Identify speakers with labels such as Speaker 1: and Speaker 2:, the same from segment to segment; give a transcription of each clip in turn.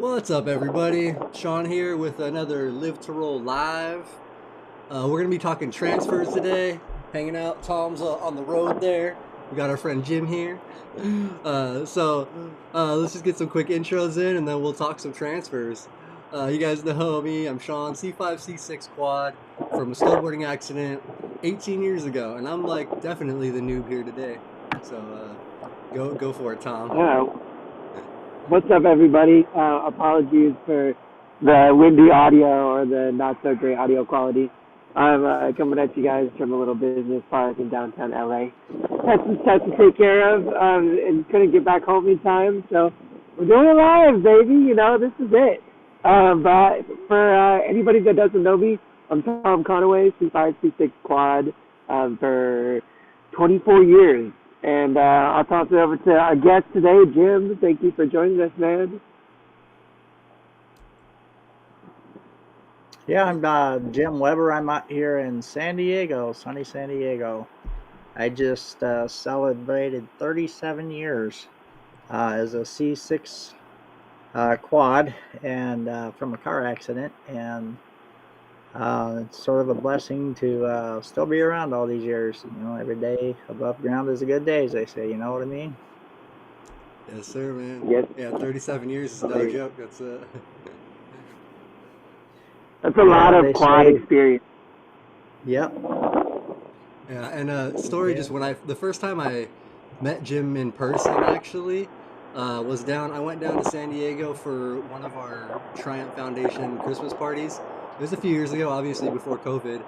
Speaker 1: What's up, everybody? Shawn here with another Live to Roll Live. We're going to be talking transfers today, hanging out. Tom's on the road there. We got our friend Jim here. Let's just get some quick intros in and then we'll talk some transfers. You guys know me. I'm Shawn, C5, C6 quad from a snowboarding accident 18 years ago. And I'm like definitely the noob here today. So go for it, Tom.
Speaker 2: Yeah. What's up, everybody? Apologies for the windy audio or the not so great audio quality. I'm coming at you guys from a little business park in downtown LA. Had some stuff to take care of and couldn't get back home in time, so we're doing it live, baby. You know, this is it. But for anybody that doesn't know me, I'm Tom Conaway, C5, C6 quad for 24 years. And I'll toss it over to our guest today, Jim. Thank you for joining us, man.
Speaker 3: Yeah, I'm Jim Weber. I'm out here in San Diego, sunny San Diego. I just celebrated 37 years as a C6 quad and from a car accident, and it's sort of a blessing to still be around all these years. You know, every day above ground is a good day, as they say. You know what I mean?
Speaker 1: Yes, sir, man.
Speaker 2: Yes.
Speaker 1: Yeah, 37 years is no joke.
Speaker 2: That's a lot of quad experience.
Speaker 3: Yep.
Speaker 1: Yeah, and story just the first time I met Jim in person actually was I went down to San Diego for one of our Triumph Foundation Christmas parties. It was a few years ago, obviously before COVID.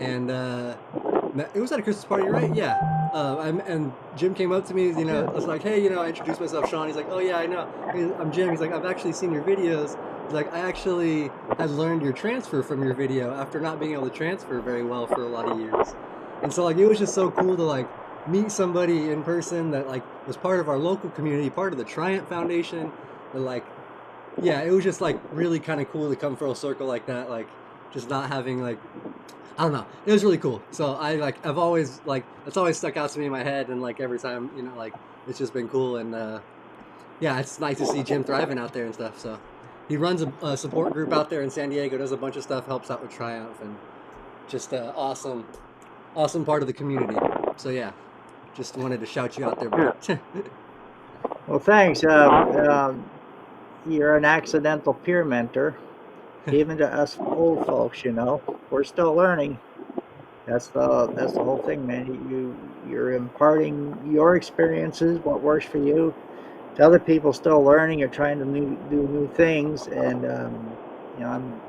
Speaker 1: It was at a Christmas party, right? Yeah. And Jim came up to me, I was like, hey, I introduced myself, Shawn. He's like, oh yeah, I know. I'm Jim. He's like, I've actually seen your videos. He's like, I actually had learned your transfer from your video after not being able to transfer very well for a lot of years. And so it was just so cool to meet somebody in person that was part of our local community, part of the Triumph Foundation. And yeah, it was just really kind of cool to come full circle like that, just not having I don't know, it was really cool. So I've always it's always stuck out to me in my head, and every time it's just been cool. And yeah, it's nice to see Jim thriving out there and stuff. So he runs a support group out there in San Diego, does a bunch of stuff, helps out with Triumph, and just awesome part of the community. So yeah, just wanted to shout you out there, bro.
Speaker 3: Well, thanks. You're an accidental peer mentor. Even to us old folks, we're still learning. That's the whole thing, man. You're imparting your experiences, what works for you, to other people still learning. You're trying to do new things, and I'm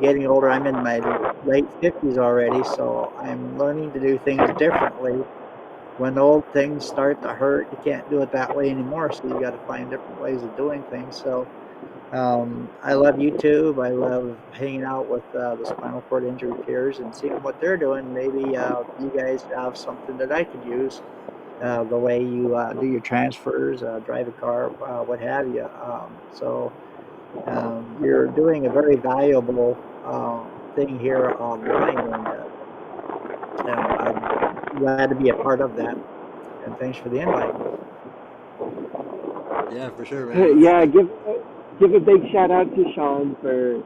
Speaker 3: getting older. I'm in my late 50s already, so I'm learning to do things differently. When old things start to hurt, you can't do it that way anymore, so you got to find different ways of doing things. So I love YouTube. I love hanging out with the spinal cord injury peers and seeing what they're doing. Maybe you guys have something that I could use, the way you do your transfers, drive a car, what have you. You're doing a very valuable thing here online, and I'm glad to be a part of that. And thanks for the invite.
Speaker 1: Yeah, for sure, man.
Speaker 2: Yeah, give a big shout out to Shawn for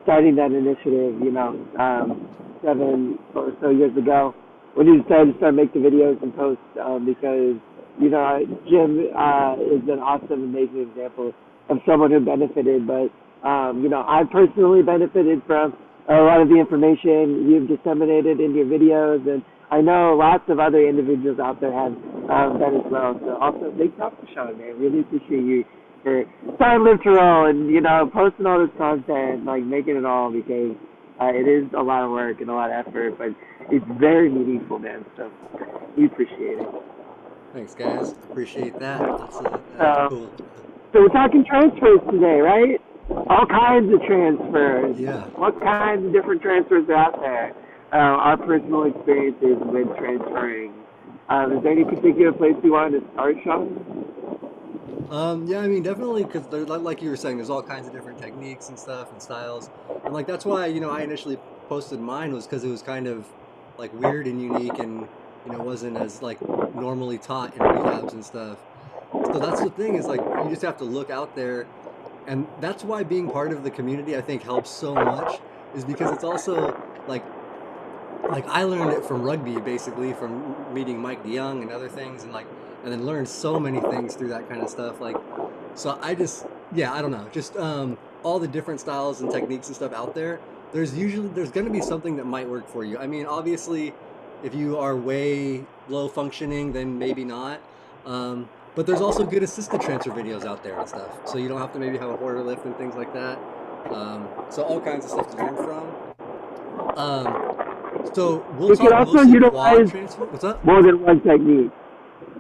Speaker 2: starting that initiative, 7 or so years ago when he decided to start making videos and posts, because, Jim is an awesome, amazing example of someone who benefited. But, I personally benefited from a lot of the information you've disseminated in your videos, and I know lots of other individuals out there have that as well. So also, big props to Shawn, man. Really appreciate you for starting Live to Roll and, posting all this content, making it all, because it is a lot of work and a lot of effort, but it's very meaningful, man. So we appreciate it.
Speaker 1: Thanks, guys. Appreciate that. That's cool.
Speaker 2: So we're talking transfers today, right? All kinds of transfers.
Speaker 1: Yeah.
Speaker 2: What kinds of different transfers are out there? Our personal experiences with transferring. Is there any particular place you wanted to start, Shawn?
Speaker 1: Yeah, I mean, definitely, because like you were saying, there's all kinds of different techniques and stuff and styles, and that's why I initially posted mine, was because it was kind of weird and unique, and wasn't as normally taught in rehabs and stuff. So that's the thing is like you just have to look out there, and that's why being part of the community I think helps so much, is because it's also like I learned it from rugby basically from meeting Mike DeYoung and other things, and and then learned so many things through that kind of stuff. So I just, yeah, I don't know, just all the different styles and techniques and stuff out there. There's going to be something that might work for you. I mean, obviously, if you are way low functioning, then maybe not. But there's also good assisted transfer videos out there and stuff, so you don't have to maybe have a hoarder lift and things like that. So all kinds of stuff to learn from. Um, so we'll
Speaker 2: You can
Speaker 1: talk
Speaker 2: also
Speaker 1: mostly quad
Speaker 2: utilize
Speaker 1: transfer. What's up?
Speaker 2: more than one technique.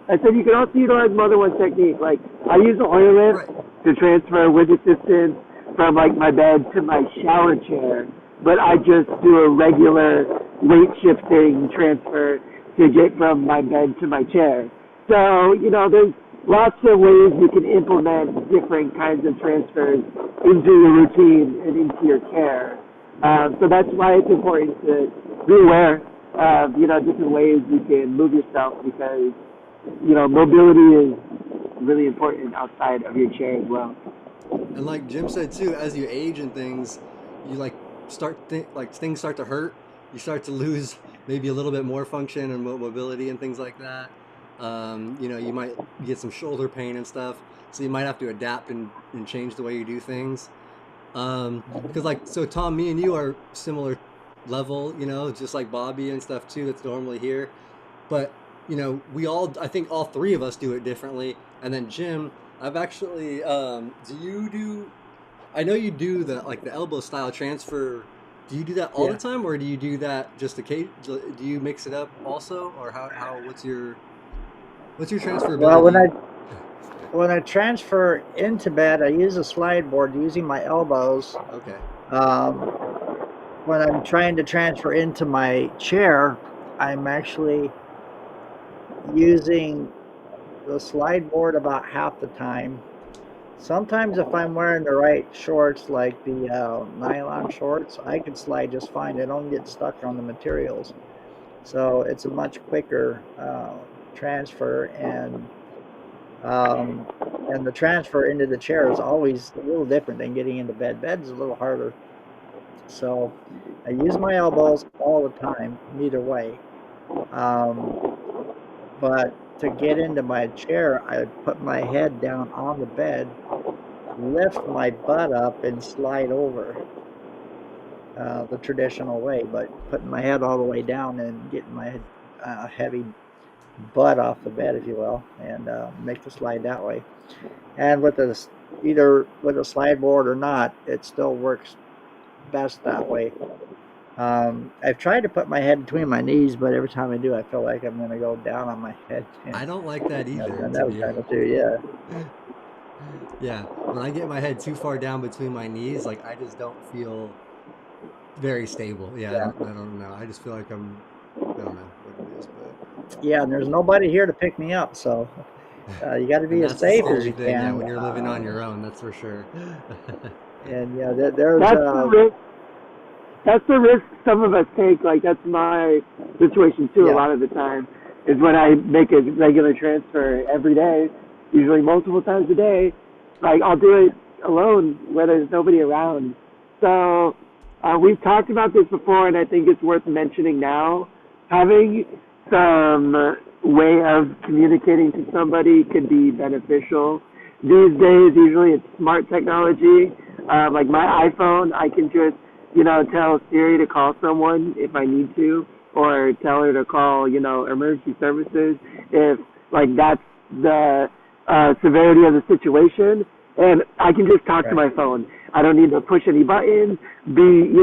Speaker 2: I said you can also utilize more than one technique. Like I use the oil lift
Speaker 1: Right.
Speaker 2: to transfer with assistance from like my bed to my shower chair, but I just do a regular weight shifting transfer to get from my bed to my chair. So there's lots of ways you can implement different kinds of transfers into your routine and into your care. So that's why it's important to be aware of different ways you can move yourself because mobility is really important outside of your chair as well.
Speaker 1: And like Jim said too, as you age and things, you like things start to hurt. You start to lose maybe a little bit more function and mobility and things like that. You might get some shoulder pain and stuff. So you might have to adapt and change the way you do things. Because so Tom, me and you are similar level, just like Bobby and stuff too. That's normally here. But I think all three of us do it differently. And then Jim, I've actually, do you do? I know you do the elbow style transfer. Do you do that all the
Speaker 3: Yeah.
Speaker 1: time, or do you do that just occasionally? Do you mix it up also, or how? What's your
Speaker 3: Well, when
Speaker 1: transferability?
Speaker 3: I when I transfer into bed, I use a slide board using my elbows.
Speaker 1: Okay.
Speaker 3: Um, when I'm trying to transfer into my chair, I'm actually using the slide board about half the time. Sometimes, if I'm wearing the right shorts, like the nylon shorts, I can slide just fine. I don't get stuck on the materials. So it's a much quicker transfer, um, and the transfer into the chair is always a little different than getting into bed. Bed's a little harder. So I use my elbows all the time, either way. Um, but to get into my chair, I put my head down on the bed, lift my butt up, and slide over the traditional way, but putting my head all the way down and getting my heavy butt off the bed, if you will, and make the slide that way. And either with a slide board or not, it still works best that way. I've tried to put my head between my knees, but every time I do, I feel like I'm going to go down on my head.
Speaker 1: I don't like that
Speaker 3: I've
Speaker 1: either,
Speaker 3: done
Speaker 1: to
Speaker 3: that a
Speaker 1: be
Speaker 3: time or two, yeah.
Speaker 1: Yeah, when I get my head too far down between my knees, like I just don't feel very stable. Yeah, I
Speaker 3: Yeah.
Speaker 1: don't I don't know. I just feel like I don't know what it is, but
Speaker 3: Yeah, and there's nobody here to pick me up, so you got to
Speaker 1: and
Speaker 3: be as
Speaker 1: that's the
Speaker 3: safe as
Speaker 1: scary
Speaker 3: you
Speaker 1: thing. Yeah,
Speaker 3: can.
Speaker 1: when you're living on your own, that's for sure.
Speaker 3: And yeah, there's
Speaker 2: That's the risk. That's the risk some of us take. Like that's my situation too. A
Speaker 3: yeah,
Speaker 2: lot of the time is when I make a regular transfer every day, usually multiple times a day. Like I'll do it alone where there's nobody around. So we've talked about this before, and I think it's worth mentioning now. Having some way of communicating to somebody could be beneficial. These days, usually it's smart technology. Like my iPhone, I can just tell Siri to call someone if I need to, or tell her to call, emergency services if like that's the severity of the situation, and I can just talk to
Speaker 3: right.
Speaker 2: my phone. I don't need to push any buttons, be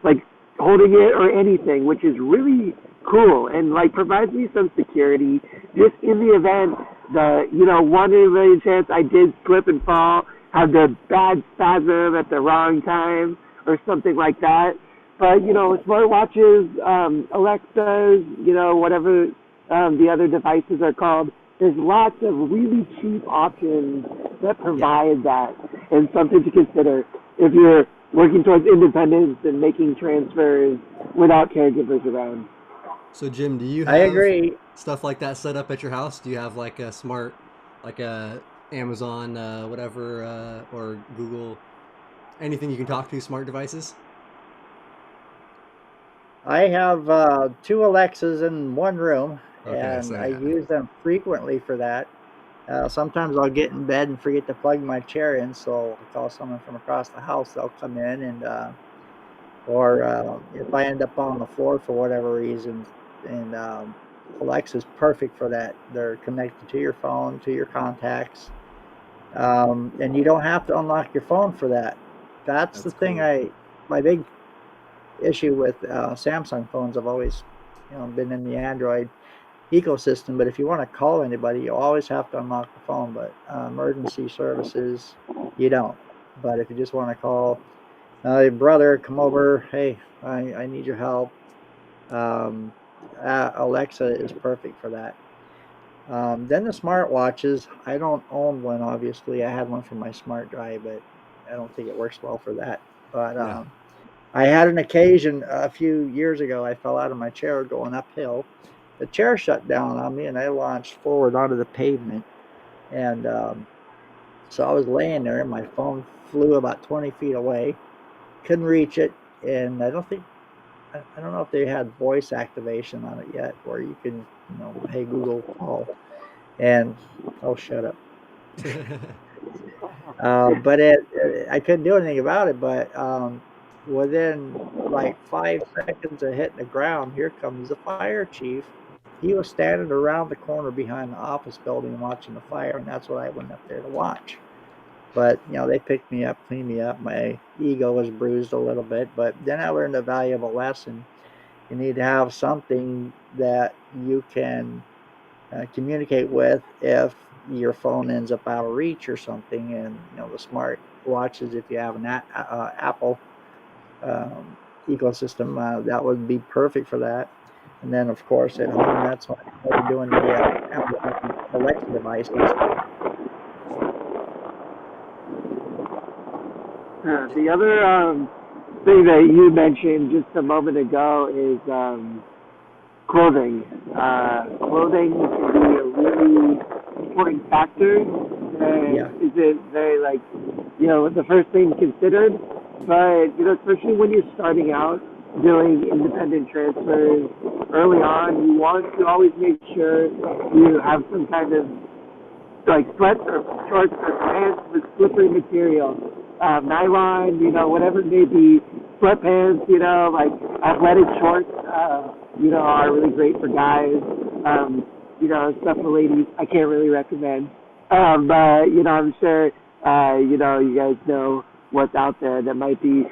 Speaker 2: like holding it or anything, which is really cool and like provides me some security just in the event the 1 in a million chance I did slip and fall, have the bad spasm at the wrong time or something like that. But smartwatches, Alexas, whatever the other devices are called, there's lots of really cheap options that
Speaker 1: Yeah.
Speaker 2: provide that, and something to consider if you're working towards independence and making transfers without caregivers around.
Speaker 1: So Jim, do you
Speaker 3: I
Speaker 1: have
Speaker 3: agree.
Speaker 1: stuff like that set up at your house? Do you have like a smart like Amazon, whatever, or Google, anything you can talk to, smart devices?
Speaker 3: I have two Alexas in one room,
Speaker 1: Okay,
Speaker 3: and
Speaker 1: so
Speaker 3: I
Speaker 1: yeah,
Speaker 3: use them frequently for that. Sometimes I'll get in bed and forget to plug my chair in, so I'll call someone from across the house. They'll come in, and or if I end up on the floor for whatever reason, and Alexa's perfect for that. They're connected to your phone, to your contacts, and you don't have to unlock your phone for that. That's the
Speaker 1: that's
Speaker 3: thing.
Speaker 1: cool.
Speaker 3: My big issue with Samsung phones. I've always, been in the Android ecosystem. But if you want to call anybody, you always have to unlock the phone. But emergency services, you don't. But if you just want to call your brother, come over. Hey, I need your help. Um, Alexa is perfect for that. Then the smartwatches. I don't own one, obviously. I had one for my smart drive, but I don't think it works well for that. But
Speaker 1: No.
Speaker 3: I had an occasion a few years ago. I fell out of my chair going uphill. The chair shut down on me, and I launched forward onto the pavement. And so I was laying there, and my phone flew about 20 feet away. Couldn't reach it, and I don't know if they had voice activation on it yet, where you can, hey Google, call, and oh, shut up. But I couldn't do anything about it. But within like 5 seconds of hitting the ground, here comes the fire chief. He was standing around the corner behind the office building watching the fire, and that's what I went up there to watch. But they picked me up, cleaned me up. My ego was bruised a little bit, but then I learned a valuable lesson. You need to have something that you can communicate with if your phone ends up out of reach or something. And the smart watches, if you have an Apple um, ecosystem, that would be perfect for that. And then, of course, at home, that's what I started doing the Amazon Alexa devices.
Speaker 2: The other thing that you mentioned just a moment ago is clothing. Clothing can be a really important factor.
Speaker 3: Yeah,
Speaker 2: Is it very like, the first thing considered? But, especially when you're starting out doing independent transfers early on, you want to always make sure you have some kind of like sweats or shorts or pants with slippery material, nylon, whatever it may be, sweatpants, like athletic shorts, are really great for guys. Stuff for ladies I can't really recommend. But, I'm sure, you guys know what's out there that might be,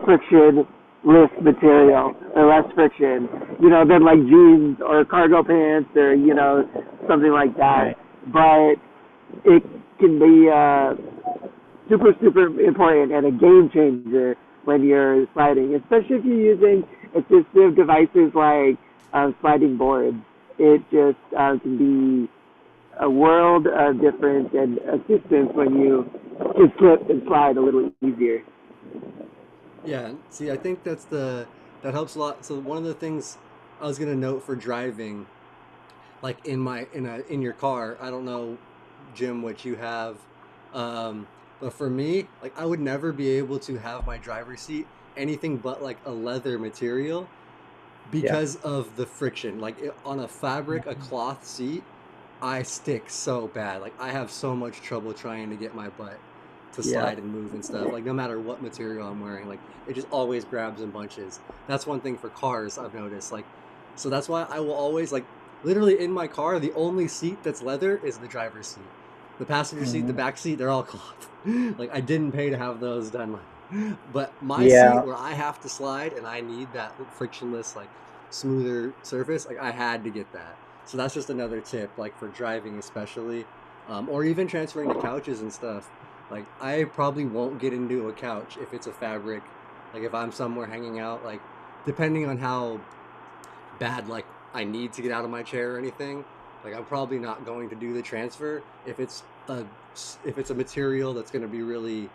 Speaker 2: friction less material or less friction, than like jeans or cargo pants or, something like that.
Speaker 3: right.
Speaker 2: But it can be super, super important and a game changer when you're sliding, especially if you're using assistive devices like sliding boards. It just can be a world of difference and assistance when you can slip and slide a little easier.
Speaker 1: Yeah, see, I think that helps a lot. So one of the things I was gonna note for driving, like in your car, I don't know, Jim, what you have, um, but for me, like I would never be able to have my driver's seat anything but like a leather material
Speaker 3: Yeah.
Speaker 1: because of the friction. Like on a fabric, a cloth seat, I stick so bad. Like I have so much trouble trying to get my butt to
Speaker 3: Yeah.
Speaker 1: slide and move and stuff. Like no matter what material I'm wearing, like it just always grabs in bunches. That's one thing for cars I've noticed. Like so that's why I will always like literally in my car, the only seat that's leather is the driver's seat. The passenger seat, the
Speaker 3: Hmm.
Speaker 1: back seat, they're all cloth. Like I didn't pay to have those done. But my seat
Speaker 3: Yeah.
Speaker 1: where I have to slide and I need that frictionless, like smoother surface, like I had to get that. So that's just another tip, like for driving especially, or even transferring to couches and stuff. Like I probably won't get into a couch if it's a fabric. Like if I'm somewhere hanging out, like depending on how bad like I need to get out of my chair or anything, like I'm probably not going to do the transfer a if it's a material that's going to be really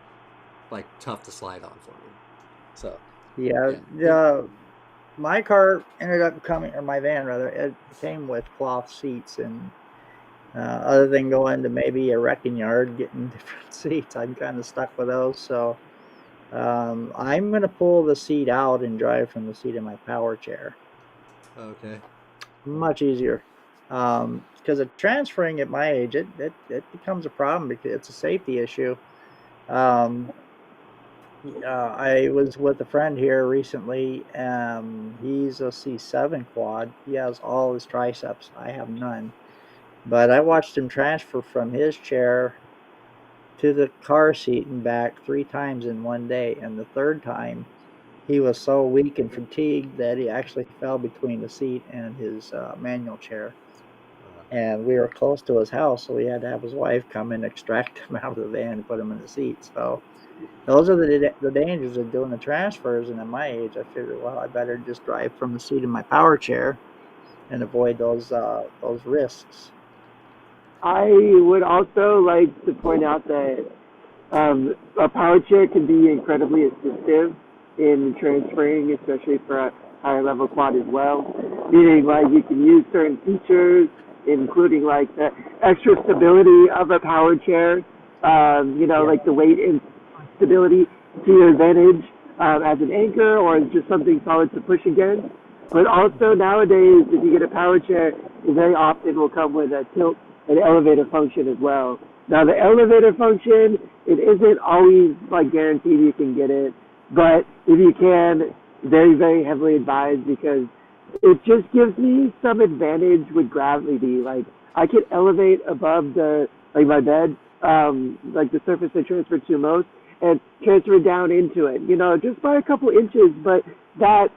Speaker 1: like tough to slide on for me. So
Speaker 3: Yeah.
Speaker 1: yeah, it,
Speaker 3: My car ended up coming, or my van rather, it came with cloth seats, and Other than going to maybe a wrecking yard, getting different seats, I'm kind of stuck with those. So I'm going to pull the seat out and drive from the seat of my power chair.
Speaker 1: Okay.
Speaker 3: Much easier. Because transferring at my age, it becomes a problem because it's a safety issue. Um, I was with a friend here recently. He's a C7 quad. He has all his triceps. I have none. But I watched him transfer from his chair to the car seat and back 3 times in one day. And the third time, he was so weak and fatigued that he actually fell between the seat and his manual chair. And we were close to his house, so he had to have his wife come and extract him out of the van and put him in the seat. So those are the dangers of doing the transfers. And at my age, I figured, well, I better just drive from the seat of my power chair and avoid those risks.
Speaker 2: I would also like to point out that a power chair can be incredibly assistive in transferring, especially for a higher level quad as well. Meaning, like, you can use certain features, including like the extra stability of a power chair,
Speaker 3: Yeah.
Speaker 2: like the weight and stability to your advantage as an anchor or as just something solid to push against. But also nowadays, if you get a power chair, it very often will come with a tilt and elevator function as well. Now the elevator function, it isn't always like guaranteed you can get it, but if you can, very, very heavily advised because it just gives me some advantage with gravity. Like I can elevate above the like my bed, like the surface I transfer to most, and transfer down into it. Just by a couple inches, but that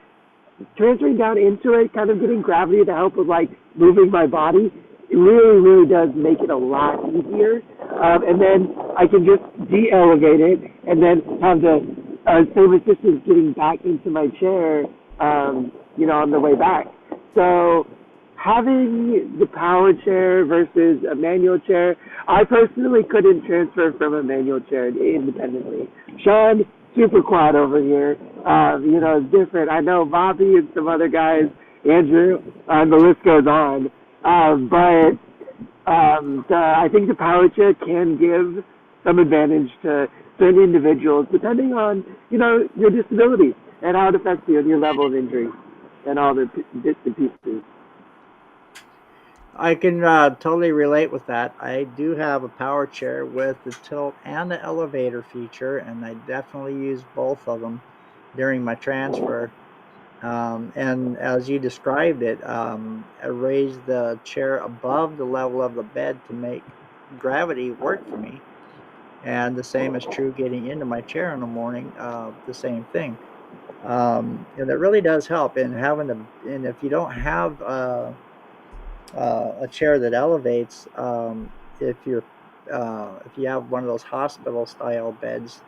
Speaker 2: transferring down into it, kind of getting gravity to help with like moving my body, it really, really does make it a lot easier. And then I can just de-elevate it and then have the same assistance getting back into my chair, on the way back. So having the power chair versus a manual chair, I personally couldn't transfer from a manual chair independently. Shawn, super quad over here, is different. I know Bobby and some other guys, Andrew, the list goes on. I think the power chair can give some advantage to certain individuals depending on, your disability and how it affects you and your level of injury and all the bits and pieces.
Speaker 3: I can totally relate with that. I do have a power chair with the tilt and the elevator feature, and I definitely use both of them during my transfer. And as you described it, I raised the chair above the level of the bed to make gravity work for me. And the same is true getting into my chair in the morning, the same thing. And it really does help. And if you don't have a chair that elevates. If you're if you have one of those hospital style beds,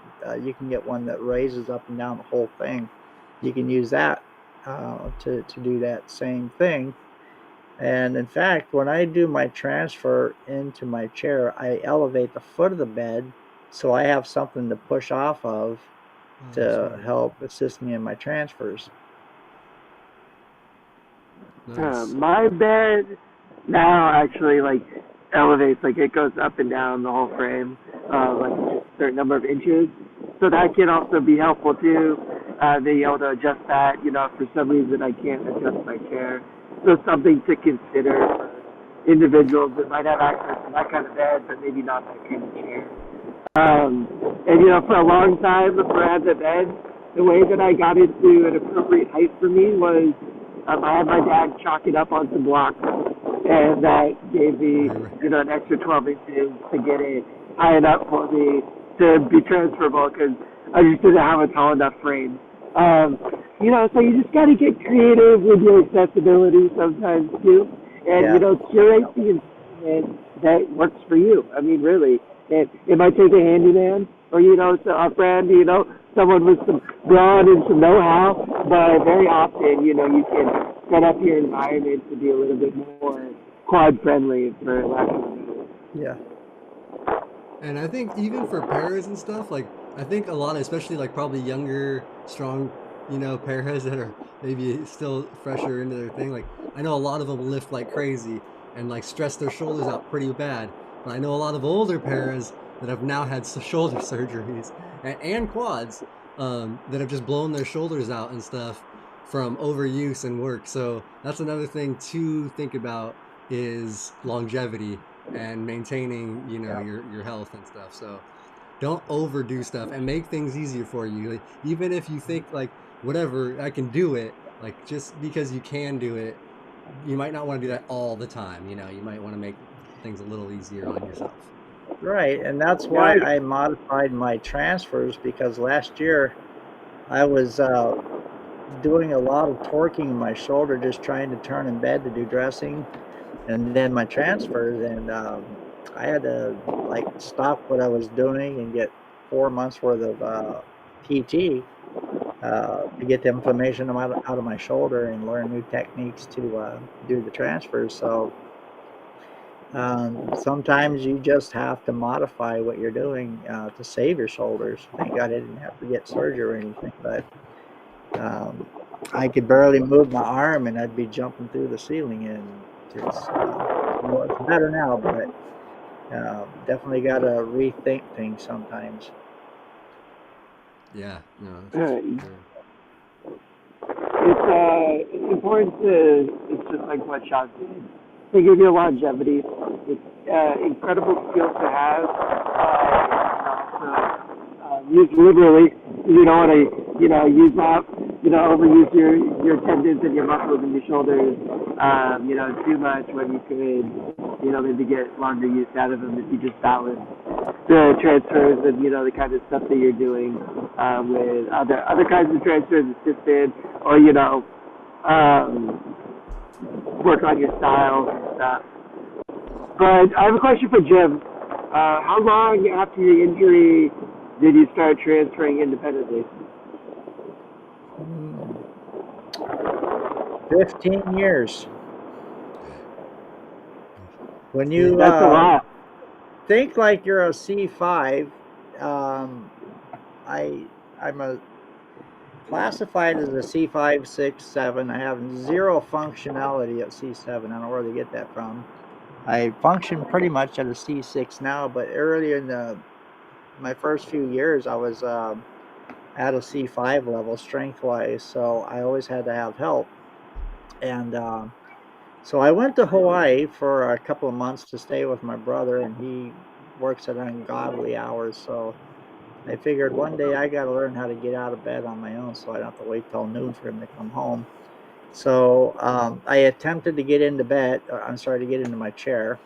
Speaker 3: you can get one that raises up and down the whole thing. You can use that to do that same thing. And in fact, when I do my transfer into my chair, I elevate the foot of the bed so I have something to push off of to help assist me in my transfers.
Speaker 1: Nice.
Speaker 2: My bed now actually like elevates, like it goes up and down the whole frame, like a certain number of inches. So that can also be helpful too. Being able to adjust that, if for some reason I can't adjust my chair. So something to consider for individuals that might have access to that kind of bed, but maybe not that kind of chair. And for a long time before I had the bed, the way that I got into an appropriate height for me was I had my dad chalk it up on some blocks, and that gave me,
Speaker 1: Right.
Speaker 2: an extra 12 inches to get it high enough for me to be transferable because I just didn't have a tall enough frame. So you just got to get creative with your accessibility sometimes too, and
Speaker 3: Yeah.
Speaker 2: curate the environment that works for you. I mean, really, it might take a handyman or so a friend, someone with some brawn and some know-how, but very often, you can set up your environment to be a little bit more quad friendly, for lack of a better word.
Speaker 3: Yeah.
Speaker 1: And I think even for pairs and stuff, like I think a lot, especially like probably younger, strong, pairs that are maybe still fresher into their thing. Like I know a lot of them lift like crazy, and like stress their shoulders out pretty bad. But I know a lot of older paras that have now had shoulder surgeries and quads, that have just blown their shoulders out and stuff from overuse and work. So that's another thing to think about, is longevity and maintaining,
Speaker 3: Yeah.
Speaker 1: your health and stuff. So don't overdo stuff and make things easier for you. Like, even if you think like, whatever, I can do it, like, just because you can do it, you might not want to do that all the time. You might want to make things a little easier on yourself.
Speaker 3: Right, and that's
Speaker 2: Yeah,
Speaker 3: why I modified my transfers because last year I was doing a lot of torquing in my shoulder, just trying to turn in bed to do dressing, and then my transfers, and I had to like stop what I was doing and get 4 months worth of PT to get the inflammation out of my shoulder and learn new techniques to do the transfers. So sometimes you just have to modify what you're doing to save your shoulders. Thank God I didn't have to get surgery or anything, but um, I could barely move my arm and I'd be jumping through the ceiling. And well, it's better now, but definitely got to rethink things sometimes.
Speaker 1: Yeah, no, that's
Speaker 2: uh,
Speaker 1: for sure.
Speaker 2: it's important to, it's just like what Shawn said, to give you longevity. It's incredible skill to have, and also use liberally. You don't want to, use up, overuse your tendons and your muscles and your shoulders, too much when you could, maybe get longer use out of them if you just balance the transfers and the kind of stuff that you're doing with other kinds of transfers, assisted, or um, work on your styles and stuff. But I have a question for Jim. How long after your injury did you start transferring independently?
Speaker 3: Hmm. 15 years. When you
Speaker 2: That's a lot.
Speaker 3: think like you're a C5, um, I I'm a classified as a C5, 6, 7. I have zero functionality at C7. I don't know where they get that from. I function pretty much at a C6 now, but earlier in my first few years, I was at a C5 level strength wise, so I always had to have help. And so I went to Hawaii for a couple of months to stay with my brother, and he works at ungodly hours. So I figured one day I got to learn how to get out of bed on my own so I don't have to wait till noon for him to come home. So I attempted to get into bed, I'm sorry, to get into my chair.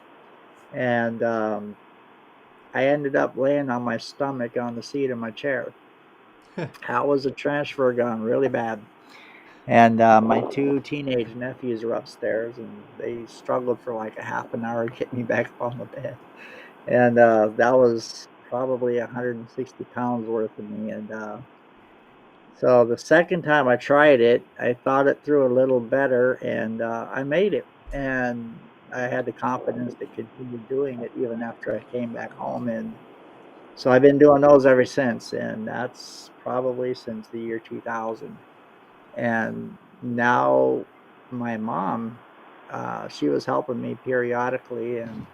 Speaker 3: And I ended up laying on my stomach on the seat of my chair. How was the transfer gone really bad? And my two teenage nephews are upstairs, and they struggled for like a half an hour to get me back up on the bed. And that was probably 160 pounds worth of me. And so the second time I tried it, I thought it through a little better, and I made it. And I had the confidence to continue doing it even after I came back home. And so I've been doing those ever since, and that's probably since the year 2000. And now my mom, she was helping me periodically, and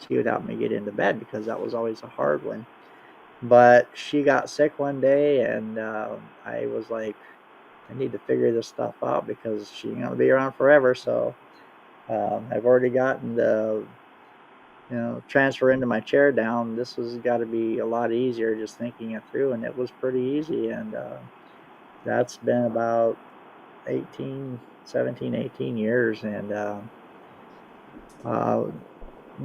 Speaker 3: she would help me get into bed because that was always a hard one. But she got sick one day, and I was like, I need to figure this stuff out because she ain't gonna be around forever. So I've already gotten the transfer into my chair down. This has got to be a lot easier just thinking it through, and it was pretty easy. And that's been about 18, 17, 18 years, and uh,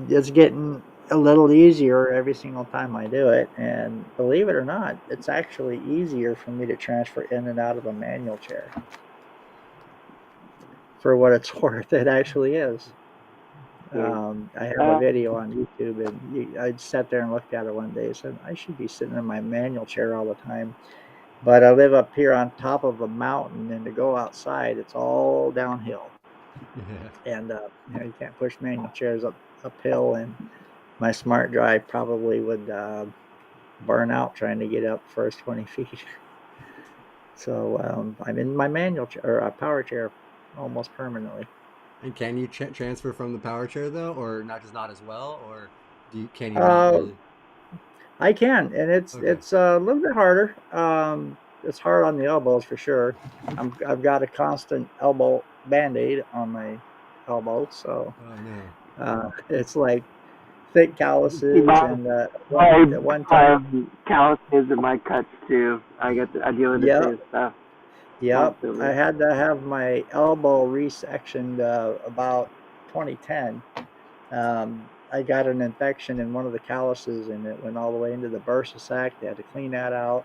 Speaker 3: it's getting a little easier every single time I do it. And believe it or not, it's actually easier for me to transfer in and out of a manual chair. For what it's worth, it actually is. I have a
Speaker 2: Uh,
Speaker 3: video on YouTube, and I sat there and looked at it one day and said, I should be sitting in my manual chair all the time. But I live up here on top of a mountain, and to go outside, it's all downhill.
Speaker 1: Yeah.
Speaker 3: And you can't push manual chairs uphill, and my smart drive probably would burn out trying to get up first 20 feet. So I'm in my manual chair or a power chair almost permanently.
Speaker 1: And can you transfer from the power chair though, or not? Just not as well, or can you not
Speaker 3: Uh,
Speaker 1: really?
Speaker 3: I can, and
Speaker 1: Okay.
Speaker 3: it's a little bit harder. It's hard on the elbows for sure. I've got a constant elbow band-aid on my elbow, so
Speaker 1: Oh no.
Speaker 3: it's like thick
Speaker 2: See,
Speaker 3: calluses.
Speaker 2: my
Speaker 3: And
Speaker 2: my
Speaker 3: at one time,
Speaker 2: calluses and my cuts too. I deal with the
Speaker 3: yep,
Speaker 2: same stuff
Speaker 3: yep, I
Speaker 2: constantly.
Speaker 3: had to have my elbow resectioned about 2010. I got an infection in one of the calluses, and it went all the way into the bursa sac. They had to clean that out,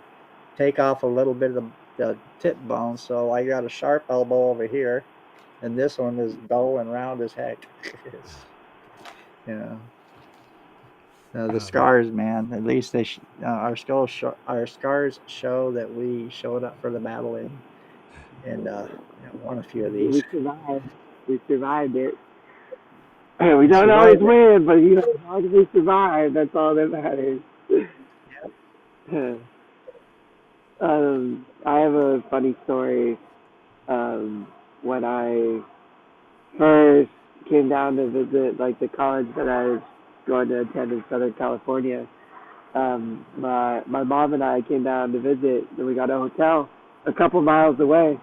Speaker 3: take off a little bit of the tip bone. So I got a sharp elbow over here, and this one is dull and round as heck. It's, you know, the
Speaker 1: Oh man.
Speaker 3: scars, man. At least our scars show that we showed up for the battle and won a few of these.
Speaker 2: We survived. We survived it. We
Speaker 3: We
Speaker 2: don't always
Speaker 3: survived it.
Speaker 2: win, but as long as we survive, that's all that matters. I have a funny story. When I first came down to visit, like the college that I was going to attend in Southern California, my mom and I came down to visit, and we got a hotel a couple miles away.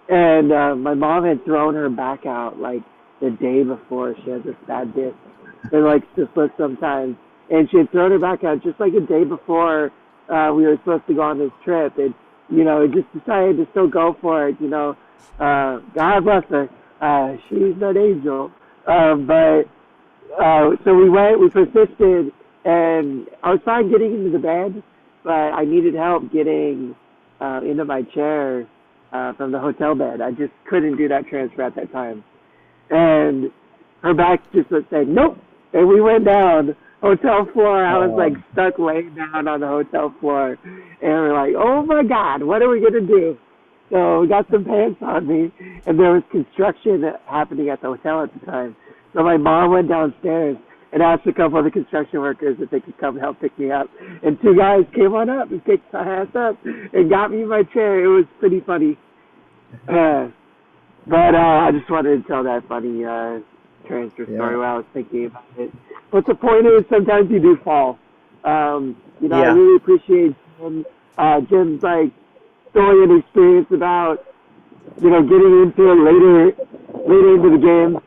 Speaker 2: And my mom had thrown her back out like the day before. She has this bad disc that likes to slip sometimes. And she had thrown her back out just like a day before we were supposed to go on this trip. And, it just decided to still go for it. God bless her. She's an angel. But so we went, we persisted, and I was fine getting into the bed, but I needed help getting into my chair from the hotel bed. I just couldn't do that transfer at that time. And her back just said, nope. And we went down, hotel floor. I was like
Speaker 3: Um,
Speaker 2: stuck laying down on the hotel floor. And we're like, oh my God, what are we going to do? So we got some pants on me, and there was construction happening at the hotel at the time. So my mom went downstairs and asked a couple of the construction workers if they could come help pick me up. And two guys came on up and picked my ass up and got me in my chair. It was pretty funny. Uh, but I just wanted to tell that funny transfer
Speaker 3: yeah,
Speaker 2: story while I was thinking about it. But the point is, sometimes you do fall. I
Speaker 3: yeah,
Speaker 2: really appreciate Jim's like story and experience about getting into it later into the game.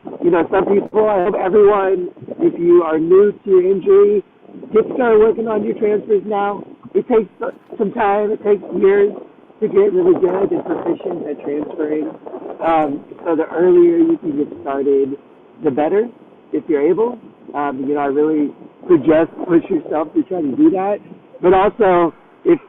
Speaker 2: Some people, I hope everyone, if you are new to your injury, get started working on your transfers now. It takes some time. It takes years to get really good and proficient at transferring. So the earlier you can get started, the better, if you're able. I really suggest push yourself to try to do that. But also, if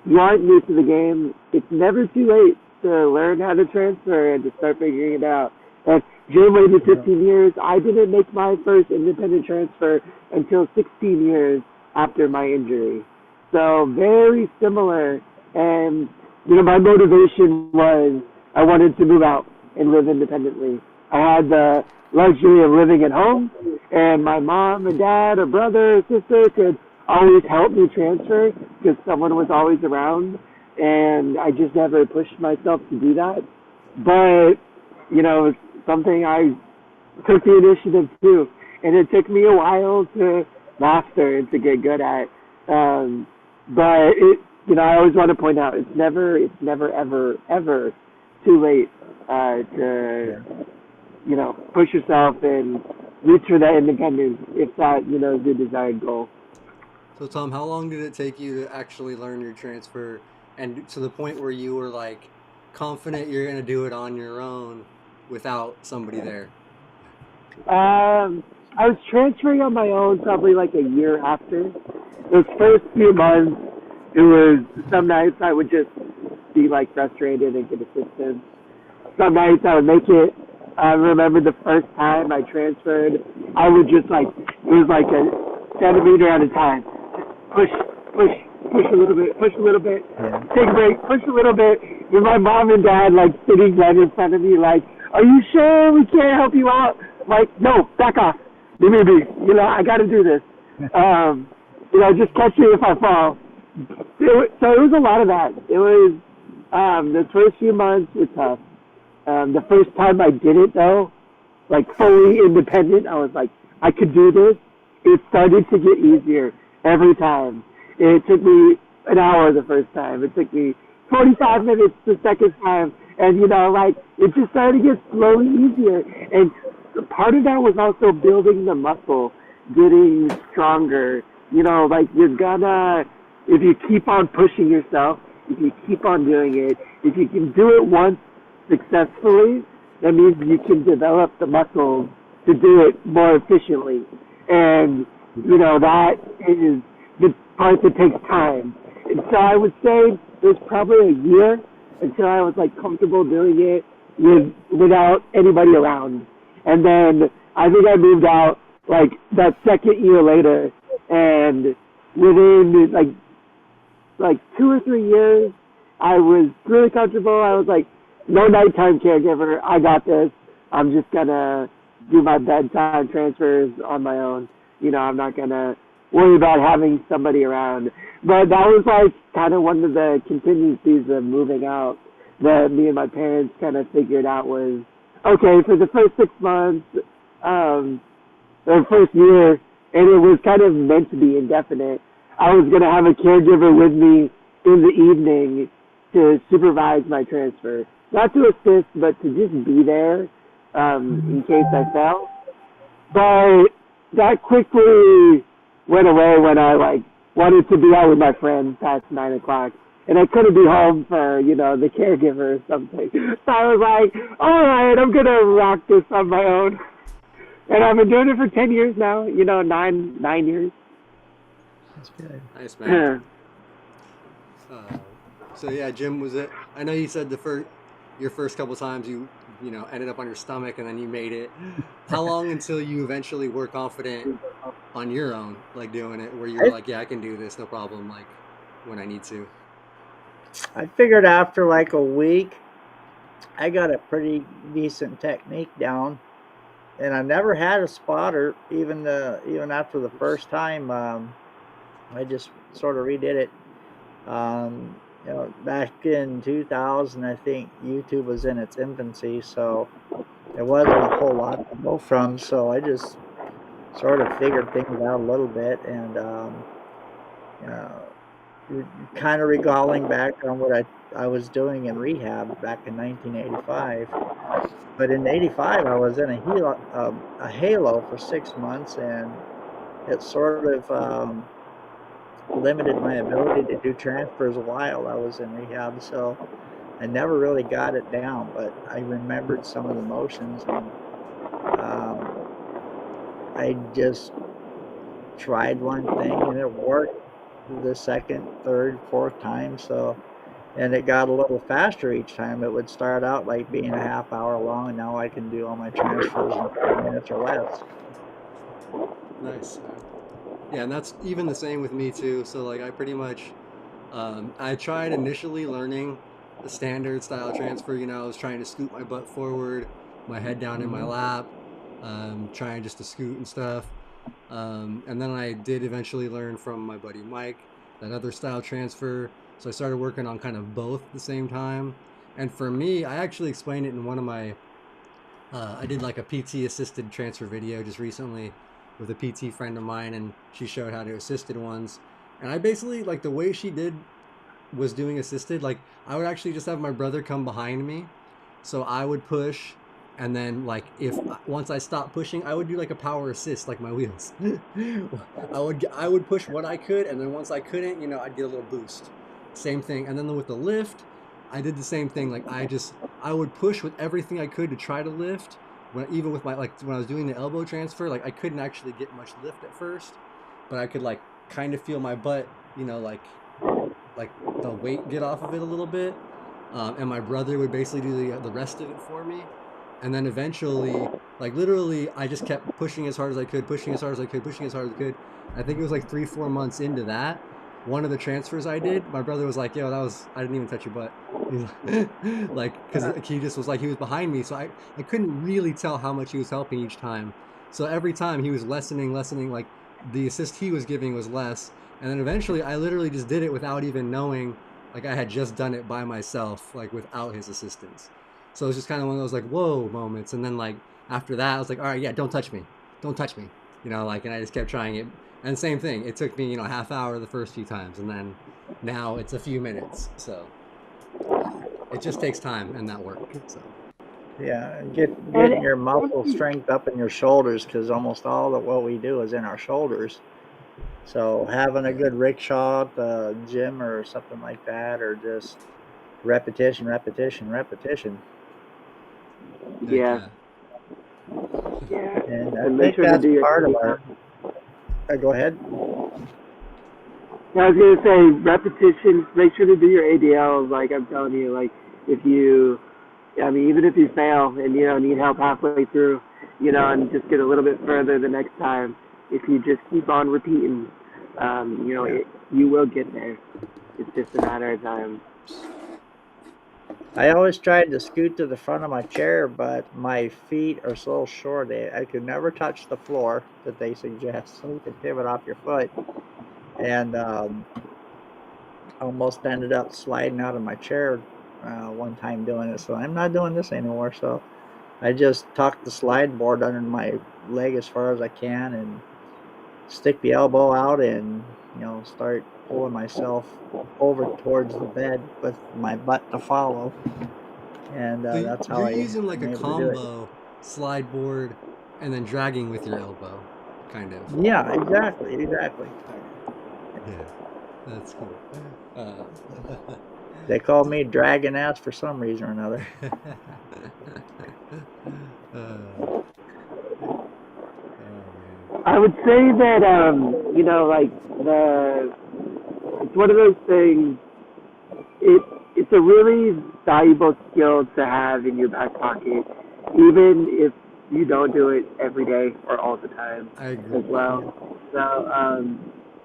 Speaker 2: you aren't new to the game, it's never too late to learn how to transfer and to start figuring it out. And Jim waited
Speaker 3: yeah,
Speaker 2: 15 years. I didn't make my first independent transfer until 16 years after my injury. So very similar. And, my motivation was I wanted to move out and live independently. I had the luxury of living at home, and my mom and dad or brother or sister could always help me transfer because someone was always around, and I just never pushed myself to do that. But it's something I took the initiative too, and it took me a while to master and to get good at. But I always want to point out it's never ever ever too late to
Speaker 3: yeah.
Speaker 2: push yourself and reach for that independence if that is your desired goal.
Speaker 1: So Tom, how long did it take you to actually learn your transfer and to the point where you were like confident you're gonna do it on your own without somebody there?
Speaker 2: I was transferring on my own probably like a year after. Those first few months, it was some nights I would just be like frustrated and get assistance. Some nights I would make it. I remember the first time I transferred, I would just like, it was like a centimeter at a time. Push, push, push a little bit, push a little bit,
Speaker 3: Yeah.
Speaker 2: take a break, push a little bit. With my mom and dad like sitting right in front of me like, are you sure we can't help you out? I'm like, no, back off. Leave me be. I got to do this. Just catch me if I fall. So it was a lot of that. It was, the first few months were tough. The first time I did it though, like fully independent. I was like, I could do this. It started to get easier every time. It took me an hour the first time. It took me 45 minutes the second time. And, like, it just started to get slowly easier. And part of that was also building the muscle, getting stronger. Like, you're gonna, if you keep on pushing yourself, if you keep on doing it, if you can do it once successfully, that means you can develop the muscles to do it more efficiently. And, that is the part that takes time. And so I would say it was probably a year until I was like comfortable doing it without anybody around. And then I think I moved out like that second year later, and within like 2 or 3 years, I was really comfortable. I was like, no nighttime caregiver. I got this. I'm just gonna do my bedtime transfers on my own. I'm not gonna worry about having somebody around. But that was like kind of one of the contingencies of moving out that me and my parents kind of figured out was, okay, for the first 6 months, the first year, and it was kind of meant to be indefinite, I was going to have a caregiver with me in the evening to supervise my transfer. Not to assist, but to just be there in case I fell. But that quickly went away when I wanted to be out with my friends past 9 o'clock, and I couldn't be home for the caregiver or something. So I was like, all right, I'm gonna rock this on my own, and I've been doing it for 10 years now. 9 years.
Speaker 3: That's good.
Speaker 1: Nice, man. So yeah, Jim, was it? I know you said your first couple times you ended up on your stomach and then you made it. How long until you eventually were confident on your own, like doing it, where you were like, yeah, I can do this, no problem, like when I need to?
Speaker 3: I figured after like a week, I got a pretty decent technique down, and I never had a spotter even after the first time. I just sort of redid it. Um, Back in 2000, I think YouTube was in its infancy, so there wasn't a whole lot to go from. So I just sort of figured things out a little bit, and uh, kind of recalling back on what I was doing in rehab back in 1985. But in '85, I was in a halo for 6 months, and it sort of limited my ability to do transfers while I was in rehab. So I never really got it down, but I remembered some of the motions, and um, I just tried one thing and it worked the second, third, fourth time. So, and it got a little faster each time. It would start out like being a half hour long, and now I can do all my transfers in 5 minutes or less.
Speaker 1: Nice. Yeah, and that's even the same with me too. So like I pretty much, I tried initially learning the standard style transfer. I was trying to scoot my butt forward, my head down in my lap, trying just to scoot and stuff. And then I did eventually learn from my buddy Mike that other style transfer. So I started working on kind of both at the same time. And for me, I actually explained it in one of my, I did like a PT assisted transfer video just recently with a PT friend of mine, and she showed how to assisted ones. And I basically, like the way she did was doing assisted, like I would actually just have my brother come behind me. So I would push, and then like if once I stopped pushing, I would do like a power assist, like my wheels. I would push what I could, and then once I couldn't, I'd get a little boost. Same thing. And then with the lift, I did the same thing. Like I would push with everything I could to try to lift. Even with my, like when I was doing the elbow transfer, like I couldn't actually get much lift at first, but I could like kind of feel my butt, like the weight get off of it a little bit. And my brother would basically do the rest of it for me. And then eventually, like literally, I just kept pushing as hard as I could, pushing as hard as I could, pushing as hard as I could. I think it was like 3-4 months into that. One of the transfers I did, my brother was like, yo, I didn't even touch your butt. Like, because he just was like, he was behind me. So I couldn't really tell how much he was helping each time. So every time he was lessening, like the assist he was giving was less. And then eventually I literally just did it without even knowing, like I had just done it by myself, like without his assistance. So it's just kind of one of those like whoa moments. And then like after that, I was like, all right, yeah, don't touch me, don't touch me, like, and I just kept trying it. And same thing, it took me a half hour the first few times, and then now it's a few minutes. So it just takes time and that work. So
Speaker 3: Yeah,
Speaker 2: And
Speaker 3: getting your muscle strength up in your shoulders, because almost all of what we do is in our shoulders. So having a
Speaker 1: right,
Speaker 3: good rickshaw at the gym or something like that, or just repetition, repetition, repetition.
Speaker 1: heck
Speaker 2: yeah,
Speaker 1: yeah.
Speaker 2: yeah,
Speaker 3: And I
Speaker 2: and make
Speaker 3: think
Speaker 2: sure to
Speaker 3: that's
Speaker 2: do your
Speaker 3: part of
Speaker 2: ADL.
Speaker 3: our. Go ahead.
Speaker 2: Yeah, I was gonna say repetition. Make sure to do your ADLs. Like I'm telling you, like if you, I mean, even if you fail and need help halfway through, and just get a little bit further the next time, if you just keep on repeating,
Speaker 3: Yeah.
Speaker 2: you will get there. It's just a matter of time.
Speaker 3: I always tried to scoot to the front of my chair, but my feet are so short. I could never touch the floor that they suggest, so you can pivot off your foot. And almost ended up sliding out of my chair one time doing it. So I'm not doing this anymore. So I just tuck the slide board under my leg as far as I can and stick the elbow out and start pulling myself over towards the bed with my butt to follow. And
Speaker 1: So
Speaker 3: that's how
Speaker 1: you're using like
Speaker 3: I'm
Speaker 1: a
Speaker 3: able to do it.
Speaker 1: combo slide board and then dragging with your elbow, kind of.
Speaker 3: Yeah, exactly, exactly.
Speaker 1: Okay. Yeah, that's cool. Uh,
Speaker 3: They call me Dragon Ass for some reason or another.
Speaker 1: uh, oh man.
Speaker 2: I would say that like it's one of those things. it it's a really valuable skill to have in your back pocket, even if you don't do it every day or all the time
Speaker 1: I
Speaker 2: as
Speaker 1: agree.
Speaker 2: well.
Speaker 1: Yeah.
Speaker 2: So,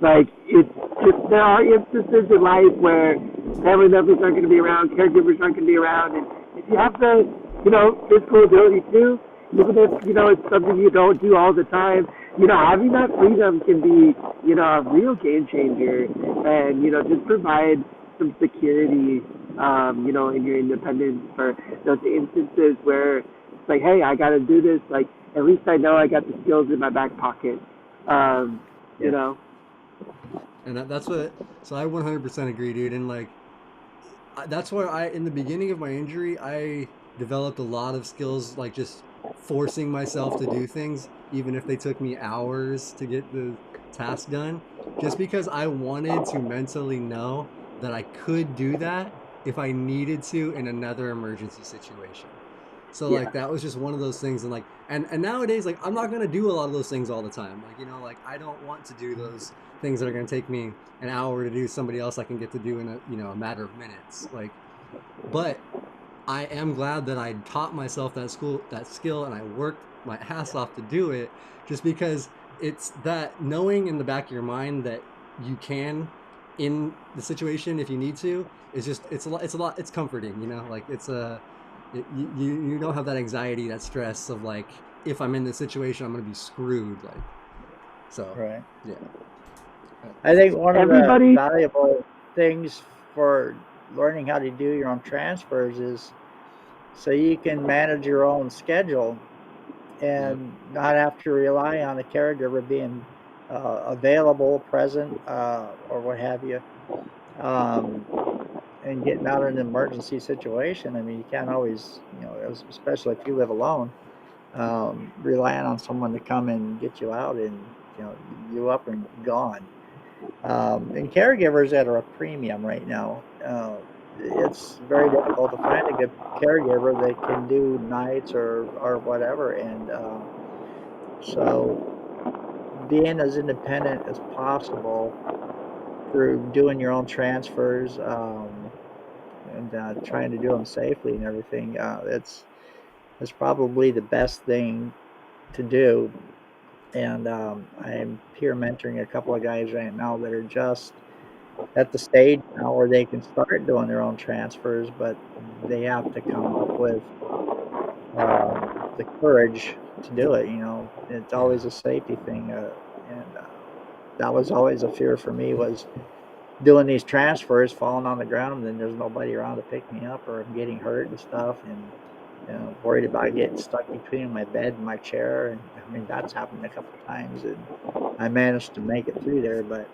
Speaker 2: like it's just there are instances in life where family members aren't going to be around, caregivers aren't going to be around, and if you have the physical ability to, even if it's something you don't do all the time, having that freedom can be a real game changer, and just provide some security, in your independence for those instances where it's like, hey, I got to do this. Like, at least I know I got the skills in my back pocket. Um, you
Speaker 3: Yeah.
Speaker 2: know,
Speaker 1: And that's what. So I 100% agree, dude. And like, that's where in the beginning of my injury, I developed a lot of skills, like just forcing myself to do things, even if they took me hours to get the task done, just because I wanted to mentally know that I could do that if I needed to in another emergency situation. So like
Speaker 2: yeah,
Speaker 1: that was just one of those things, and like and nowadays, like I'm not gonna do a lot of those things all the time. Like like I don't want to do those things that are gonna take me an hour to do, somebody else I can get to do in a matter of minutes. Like, but I am glad that I taught myself that skill, and I worked my ass off to do it, just because it's that knowing in the back of your mind that you can in the situation if you need to is just it's a lot it's comforting, like you don't have that anxiety, that stress of like, if I'm in this situation I'm gonna be screwed, like, so
Speaker 3: Right.
Speaker 1: yeah.
Speaker 3: I think one of the
Speaker 2: everybody.
Speaker 3: valuable things for learning how to do your own transfers is so you can manage your own schedule
Speaker 1: Yep.
Speaker 3: and not have to rely on a caregiver being available, present, or what have you, um, and getting out in an emergency situation. I mean, you can't always, especially if you live alone, relying on someone to come and get you out and you up and gone. And caregivers that are a premium right now. It's very difficult to find a good caregiver that can do nights or whatever, and so being as independent as possible through doing your own transfers, and trying to do them safely and everything. It's probably the best thing to do. And I'm peer mentoring a couple of guys right now that are just at the stage now where they can start doing their own transfers, but they have to come up with the courage to do it. It's always
Speaker 1: Yeah.
Speaker 3: a safety thing, and that was always a fear for me, was doing these transfers, falling on the ground, and then there's nobody around to pick me up, or I'm getting hurt and stuff. And worried about getting stuck between my bed and my chair. And I mean, that's happened a couple times, and I managed to make it through there. But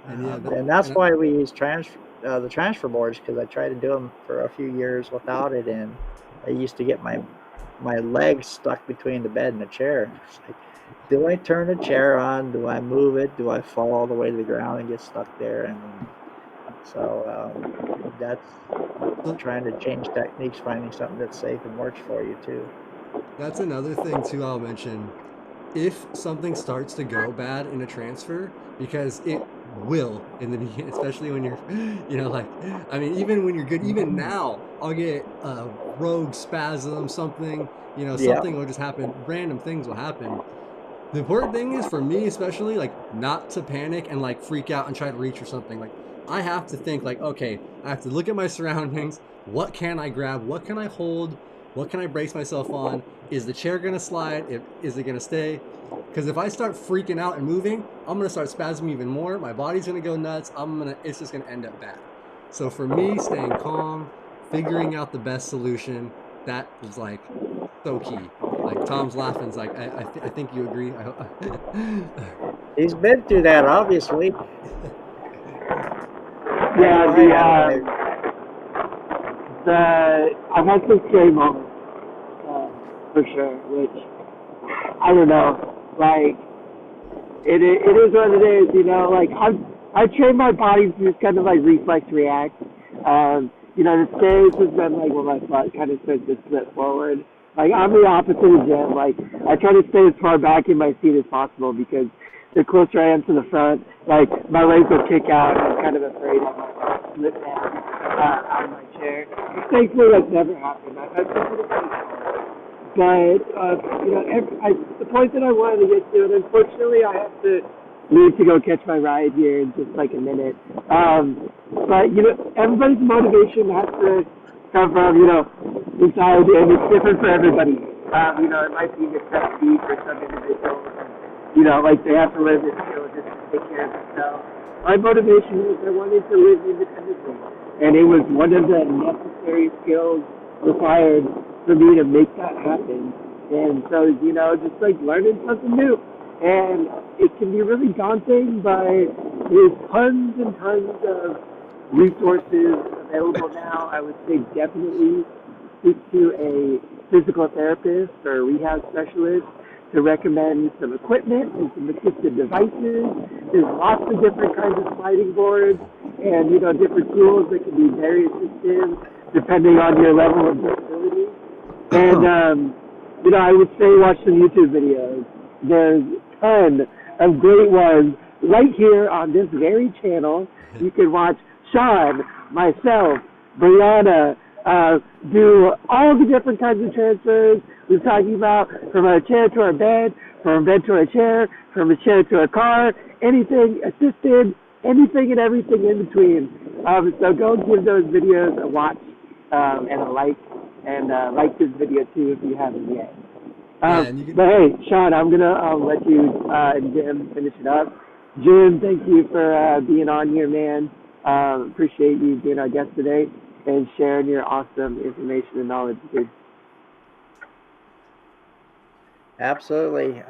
Speaker 1: And yeah,
Speaker 3: and that's
Speaker 1: and
Speaker 3: why we use the transfer boards, because I tried to do them for a few years without it, and I used to get my legs stuck between the bed and the chair. It's like, do I turn the chair on? Do I move it? Do I fall all the way to the ground and get stuck there? And so that's
Speaker 1: so
Speaker 3: trying to change techniques, finding something that's safe and works for you too.
Speaker 1: that's another thing too. I'll mention if something starts to go bad in a transfer, because it will in the beginning, especially when you're, like, I mean, even when you're good, even now, I'll get a rogue spasm, something,
Speaker 3: Yeah.
Speaker 1: something will just happen. Random things will happen. The important thing is for me, especially, like, not to panic and like freak out and try to reach for something. Like, I have to think, like, okay, I have to look at my surroundings. What can I grab? What can I hold? What can I brace myself on? Is the chair gonna slide? Is it gonna stay? Because if I start freaking out and moving, I'm gonna start spasming even more. My body's gonna go nuts. It's just gonna end up bad. So for me, staying calm, figuring out the best solution, that is like so key. Like Tom's laughing. It's like I think you agree.
Speaker 3: He's been through that, obviously. I
Speaker 2: Yeah,
Speaker 3: know I have. I
Speaker 2: I've had some scary moments, for sure, which I don't know, like, it is what it is, like, I train my body to just kind of like reflex react. The stairs has been like when my butt kind of starts to slip forward. Like, I'm the opposite of Jim. Like, I try to stay as far back in my seat as possible because the closer I am to the front, like, my legs will kick out, and I'm kind of afraid I might slip down out of my chair. Thankfully, that's never happened. I've had some pretty close calls. But the point that I wanted to get to, and unfortunately I have to leave to go catch my ride here in just like a minute. But everybody's motivation has to come from inside, and it's different for everybody. It might be necessity for some individuals, and like they have to live it, just to take care of themselves. My motivation was I wanted to live independently, and it was one of the necessary skills required for me to make that happen. And so, just like learning something new. And it can be really daunting, but there's tons and tons of resources available now. I would say definitely speak to a physical therapist or a rehab specialist to recommend some equipment and some assistive devices. There's lots of different kinds of sliding boards and different tools that can be very assistive depending on your level of disability. And I would say watch some YouTube videos. There's a ton of great ones right here on this very channel. You can watch Shawn, myself, Brianna, do all the different kinds of transfers. We're talking about from a chair to a bed, from a bed to a chair, from a chair to a car, anything assisted, anything and everything in between. So go give those videos a watch and a like, and like this video too if you haven't yet.
Speaker 1: Yeah, and you can.
Speaker 2: But hey, Shawn, I'm gonna let you and Jim finish it up. Jim, thank you for being on here, man. Appreciate you being our guest today and sharing your awesome information and knowledge, dude.
Speaker 3: Absolutely.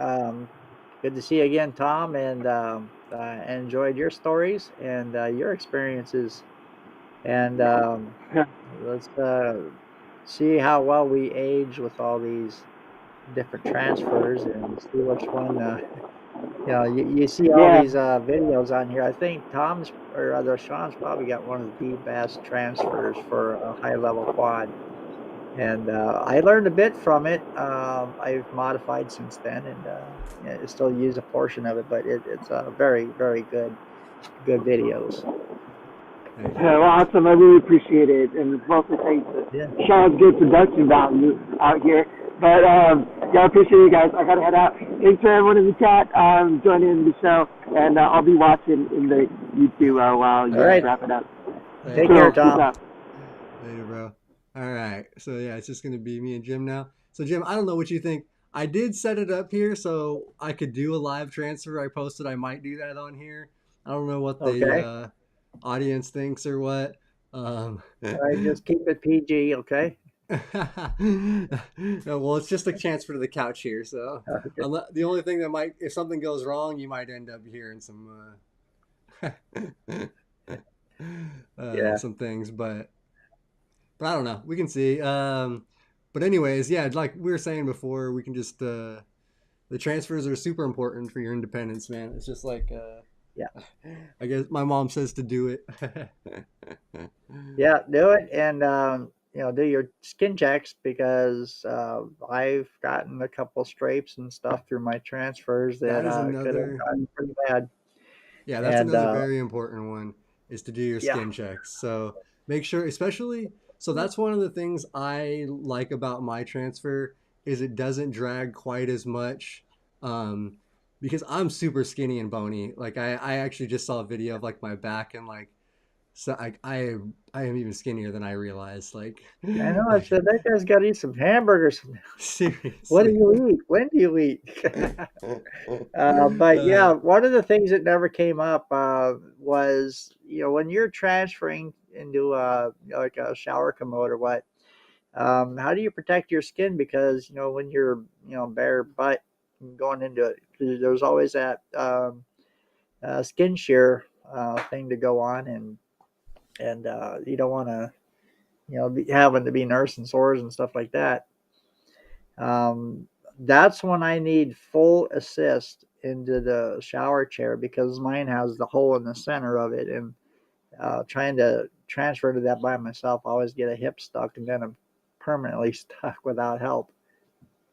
Speaker 3: Good to see you again, Tom, and I enjoyed your stories and your experiences. And let's see how well we age with all these different transfers and see which one. You see all
Speaker 2: Yeah,
Speaker 3: these videos on here. I think Tom's or other Sean's probably got one of the best transfers for a high level quad. And I learned a bit from it. I've modified since then, and yeah, I still use a portion of it, but it's very, very good videos.
Speaker 2: well, awesome. I really appreciate it, and it's also thanks to
Speaker 3: Yeah.
Speaker 2: Sean's good production value out here. But yeah, I appreciate you guys. I gotta head out. Thanks for everyone in the chat joining the show, and I'll be watching in the YouTube while you
Speaker 3: All
Speaker 2: guys
Speaker 3: right.
Speaker 2: wrap it up.
Speaker 3: Take
Speaker 1: Later.
Speaker 3: care,
Speaker 2: Cool. Peace
Speaker 3: Tom.
Speaker 2: out.
Speaker 1: Later, bro. All right. So yeah, it's just gonna be me and Jim now. So Jim, I don't know what you think. I did set it up here so I could do a live transfer. I posted I might do that on here. I don't know what the
Speaker 3: Okay.
Speaker 1: audience thinks or what.
Speaker 3: All right. Just keep it PG. Okay.
Speaker 1: No, well, it's just a transfer to the couch here. So,
Speaker 3: Okay.
Speaker 1: the only thing that might, if something goes wrong, you might end up hearing
Speaker 3: Yeah.
Speaker 1: some things. But I don't know. We can see. But anyways, yeah, like we were saying before, we can just the transfers are super important for your independence, man. It's just like
Speaker 3: Yeah.
Speaker 1: I guess my mom says to do it.
Speaker 3: Yeah, do it and do your skin checks because I've gotten a couple scrapes and stuff through my transfers that
Speaker 1: That is
Speaker 3: could have
Speaker 1: another,
Speaker 3: gotten pretty bad.
Speaker 1: yeah, that's
Speaker 3: And
Speaker 1: another very important one is to do your
Speaker 3: yeah,
Speaker 1: skin checks. So make sure, especially, so that's one of the things I like about my transfer is it doesn't drag quite as much. Um, because I'm super skinny and bony. Like I actually just saw a video of like my back and like so I am even skinnier than I realized. Like
Speaker 3: I know. I
Speaker 1: like
Speaker 3: said that guy's got to eat some hamburgers. What do
Speaker 1: seriously.
Speaker 3: you eat? When do you eat? But yeah,
Speaker 1: Uh,
Speaker 3: one of the things that never came up was when you're transferring into like a shower commode or what. How do you protect your skin? Because when you're bare butt going into it, 'cause there's always that skin shear thing to go on, and you don't want to be having to be nursing sores and stuff like that. Um, that's when I need full assist into the shower chair because mine has the hole in the center of it, and trying to transfer to that by myself, I always get a hip stuck, and then I'm permanently stuck without help.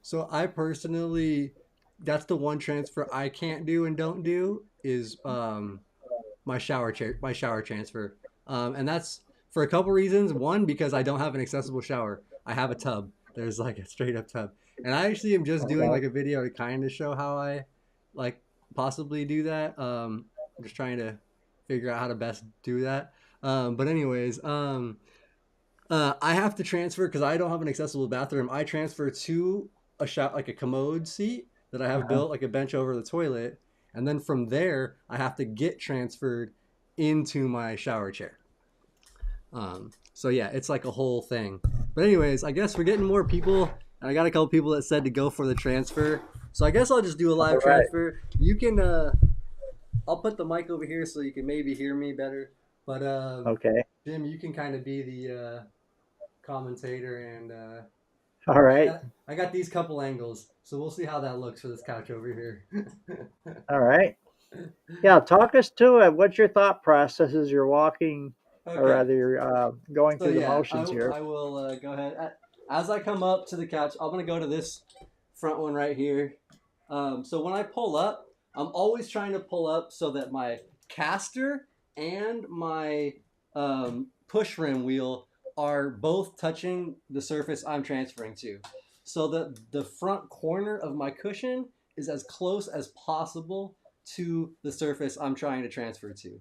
Speaker 1: so I personally, that's the one transfer I can't do and don't do is my shower transfer, and that's for a couple reasons. One, because I don't have an accessible shower. I have a tub. There's like a straight up tub, and I actually am just doing
Speaker 3: Okay.
Speaker 1: like a video to kind of show how I like possibly do that. I'm just trying to figure out how to best do that. But anyways, I have to transfer because I don't have an accessible bathroom. I transfer to a shop like a commode seat that I have
Speaker 3: Uh-huh.
Speaker 1: built, like a bench over the toilet, and then from there I have to get transferred into my shower chair. So yeah, it's like a whole thing. But anyways, I guess we're getting more people, and I got a couple people that said to go for the transfer. So I guess I'll just do a live
Speaker 3: All right.
Speaker 1: transfer. You can, I'll put the mic over here so you can maybe hear me better. But
Speaker 3: Okay.
Speaker 1: Jim, you can kind of be the commentator, and
Speaker 3: All right.
Speaker 1: I got these couple angles, so we'll see how that looks for this couch over here.
Speaker 3: All right. Yeah. Talk us to it. What's your thought process as you're walking, or
Speaker 1: Okay,
Speaker 3: rather, you're going
Speaker 1: so
Speaker 3: through the
Speaker 1: yeah,
Speaker 3: motions here?
Speaker 1: I will go ahead. As I come up to the couch, I'm gonna go to this front one right here. So when I pull up, I'm always trying to pull up so that my caster and my push rim wheel are both touching the surface I'm transferring to. So that the front corner of my cushion is as close as possible to the surface I'm trying to transfer to.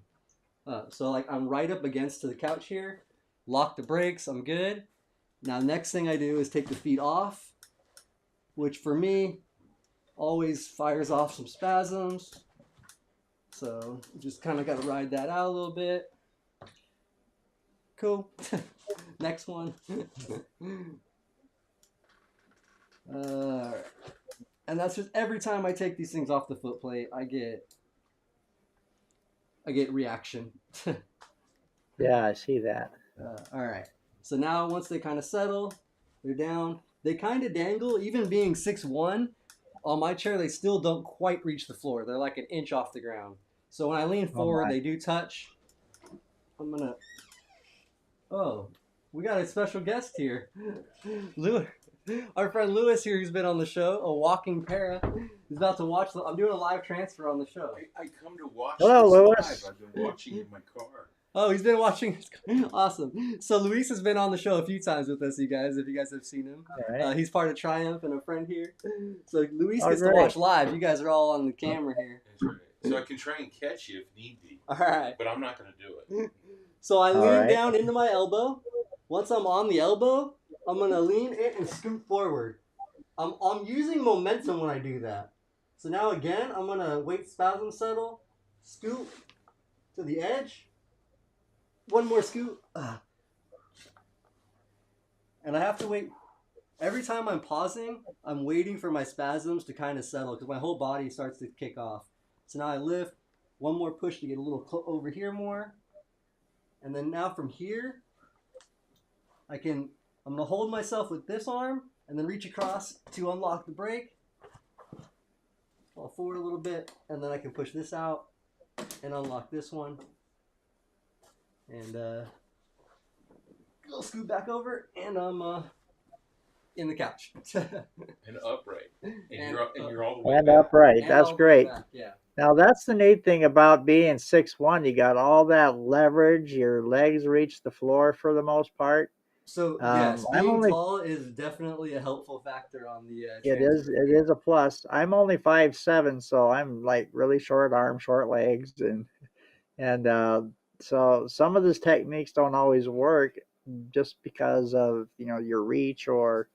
Speaker 1: So like I'm right up against to the couch here, lock the brakes, I'm good. Now next thing I do is take the feet off, which for me always fires off some spasms. So just kind of got to ride that out a little bit. Cool. Next one. Alright. And that's just every time I take these things off the foot plate, I get reaction.
Speaker 3: Yeah, I see that.
Speaker 1: All right. So now once they kind of settle, they're down. They kind of dangle, even being 6'1". On my chair, they still don't quite reach the floor. They're like an inch off the ground. So when I lean
Speaker 3: Oh
Speaker 1: forward,
Speaker 3: my.
Speaker 1: they do touch. I'm gonna. Oh, we got a special guest here, Lewis. Our friend Lewis here, who's been on the show, a walking para. He's about to watch. I'm doing a live transfer on the show.
Speaker 4: I come to watch
Speaker 3: Hello,
Speaker 4: this
Speaker 3: Lewis.
Speaker 4: live. I've been watching in my car.
Speaker 1: Oh, he's been watching. Awesome. So Luis has been on the show a few times with us, you guys, if you guys have seen him.
Speaker 3: All right.
Speaker 1: He's part of Triumph and a friend here. So Luis
Speaker 3: Oh,
Speaker 1: gets to
Speaker 3: great.
Speaker 1: watch live. You guys are all on the camera here.
Speaker 4: That's right. So I can try and catch you if need be,
Speaker 1: All right.
Speaker 4: but I'm not going to do it.
Speaker 1: So I
Speaker 3: All
Speaker 1: lean
Speaker 3: right.
Speaker 1: down into my elbow. Once I'm on the elbow, I'm going to lean it and scoot forward. I'm using momentum when I do that. So now again, I'm going to wait spasm settle, scoot to the edge. One more scoot. and I have to wait. Every time I'm pausing, I'm waiting for my spasms to kind of settle because my whole body starts to kick off. So now I lift, one more push to get a little over here more, and then now from here, I'm gonna hold myself with this arm and then reach across to unlock the brake. Fall forward a little bit, and then I can push this out and unlock this one. And I'll scoot back over, and I'm in the couch.
Speaker 4: And upright. And you're all the way
Speaker 3: And
Speaker 4: back.
Speaker 3: upright.
Speaker 1: And
Speaker 3: That's
Speaker 1: all the way
Speaker 3: great.
Speaker 1: back, yeah.
Speaker 3: Now that's the neat thing about being 6'1". You got all that leverage. Your legs reach the floor for the most part.
Speaker 1: So yes,
Speaker 3: I'm
Speaker 1: being
Speaker 3: only.
Speaker 1: tall is definitely a helpful factor on the
Speaker 3: It is.
Speaker 1: transfer.
Speaker 3: It is a plus. I'm only 5'7", so I'm like really short arms, short legs, and so some of these techniques don't always work just because of your reach or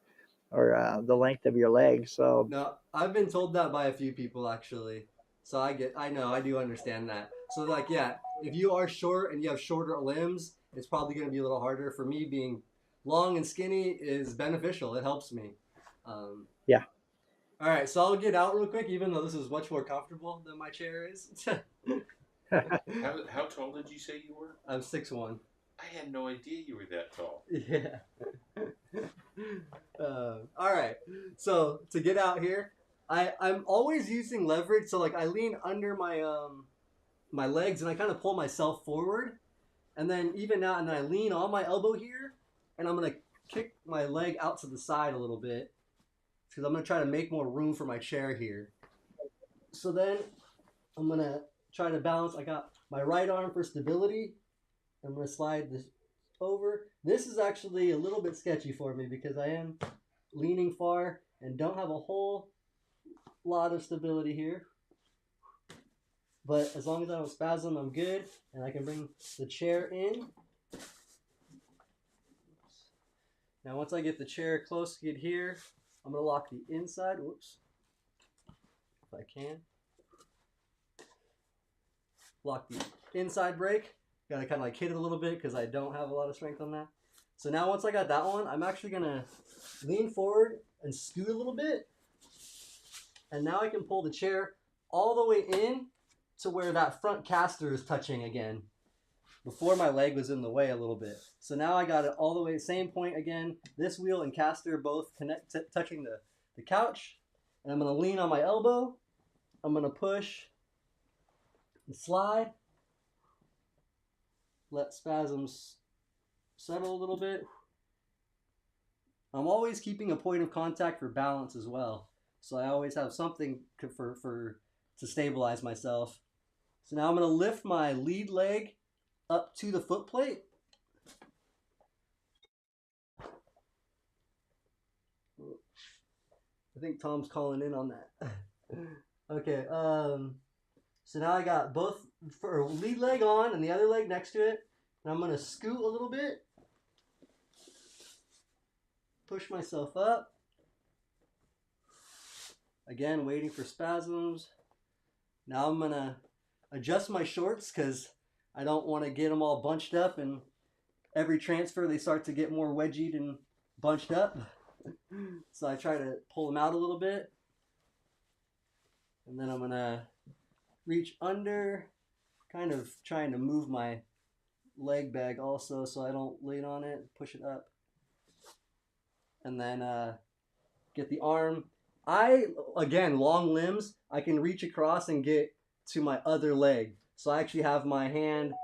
Speaker 3: the length of your legs. So
Speaker 1: No, I've been told that by a few people actually. So I know, I do understand that. So like, yeah, if you are short and you have shorter limbs, it's probably going to be a little harder. For me, being long and skinny is beneficial. It helps me.
Speaker 3: yeah.
Speaker 1: All right, so I'll get out real quick, even though this is much more comfortable than my chair is.
Speaker 4: How tall did you say you were?
Speaker 1: I'm 6'1".
Speaker 4: I had no idea you were that tall.
Speaker 1: Yeah. All right. So to get out here, I'm always using leverage. So like I lean under my legs and I kind of pull myself forward, and then even now, and then I lean on my elbow here, and I'm gonna kick my leg out to the side a little bit because I'm gonna try to make more room for my chair here. So then I'm gonna try to balance. I got my right arm for stability. I'm gonna slide this over. This is actually a little bit sketchy for me because I am leaning far and don't have a whole lot of stability here. But as long as I don't spasm, I'm good, and I can bring the chair in. Now once I get the chair close to get here, I'm gonna lock the inside. Whoops. If I can. Lock the inside brake. Gotta kind of like hit it a little bit because I don't have a lot of strength on that. So now once I got that one, I'm actually gonna lean forward and scoot a little bit. And now I can pull the chair all the way in to where that front caster is touching again. Before my leg was in the way a little bit. So now I got it all the way, same point again. This wheel and caster both touching the couch. And I'm gonna lean on my elbow. I'm gonna push and slide. Let spasms settle a little bit. I'm always keeping a point of contact for balance as well. So I always have something to stabilize myself. So now I'm going to lift my lead leg up to the foot plate. I think Tom's calling in on that. Okay, so now I got both for lead leg on and the other leg next to it. And I'm going to scoot a little bit. Push myself up. Again, waiting for spasms. Now I'm going to adjust my shorts because I don't want to get them all bunched up, and every transfer they start to get more wedgied and bunched up. So I try to pull them out a little bit. And then I'm going to reach under, kind of trying to move my leg bag also so I don't lean on it, push it up. And then get the arm. Again, long limbs, I can reach across and get to my other leg. So I actually have my hand